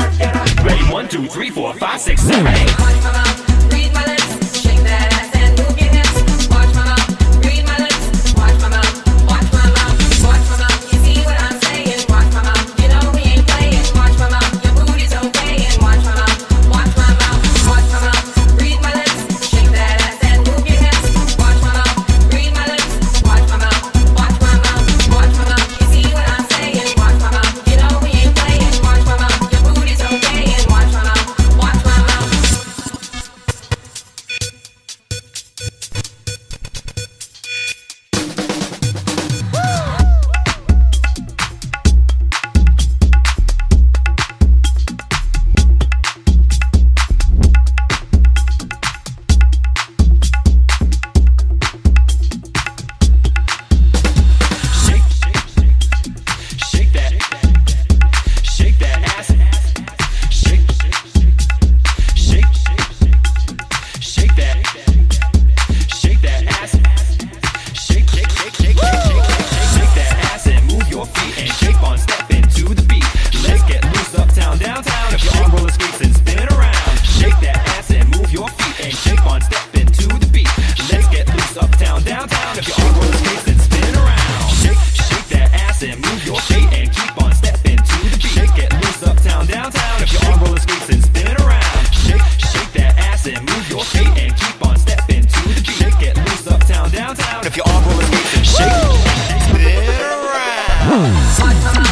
ready, 1, 2, 3, 4, 5, 6, 7, 8. Watch my mouth, read my lips, shake that ass and move your hips. Watch my mouth, read my lips, watch my mouth, watch my mouth, watch my mouth. You see what I'm saying? Watch my mouth, you know we ain't playing. Watch my mouth, your booty's okay. And watch my mouth, watch my Watch my mouth.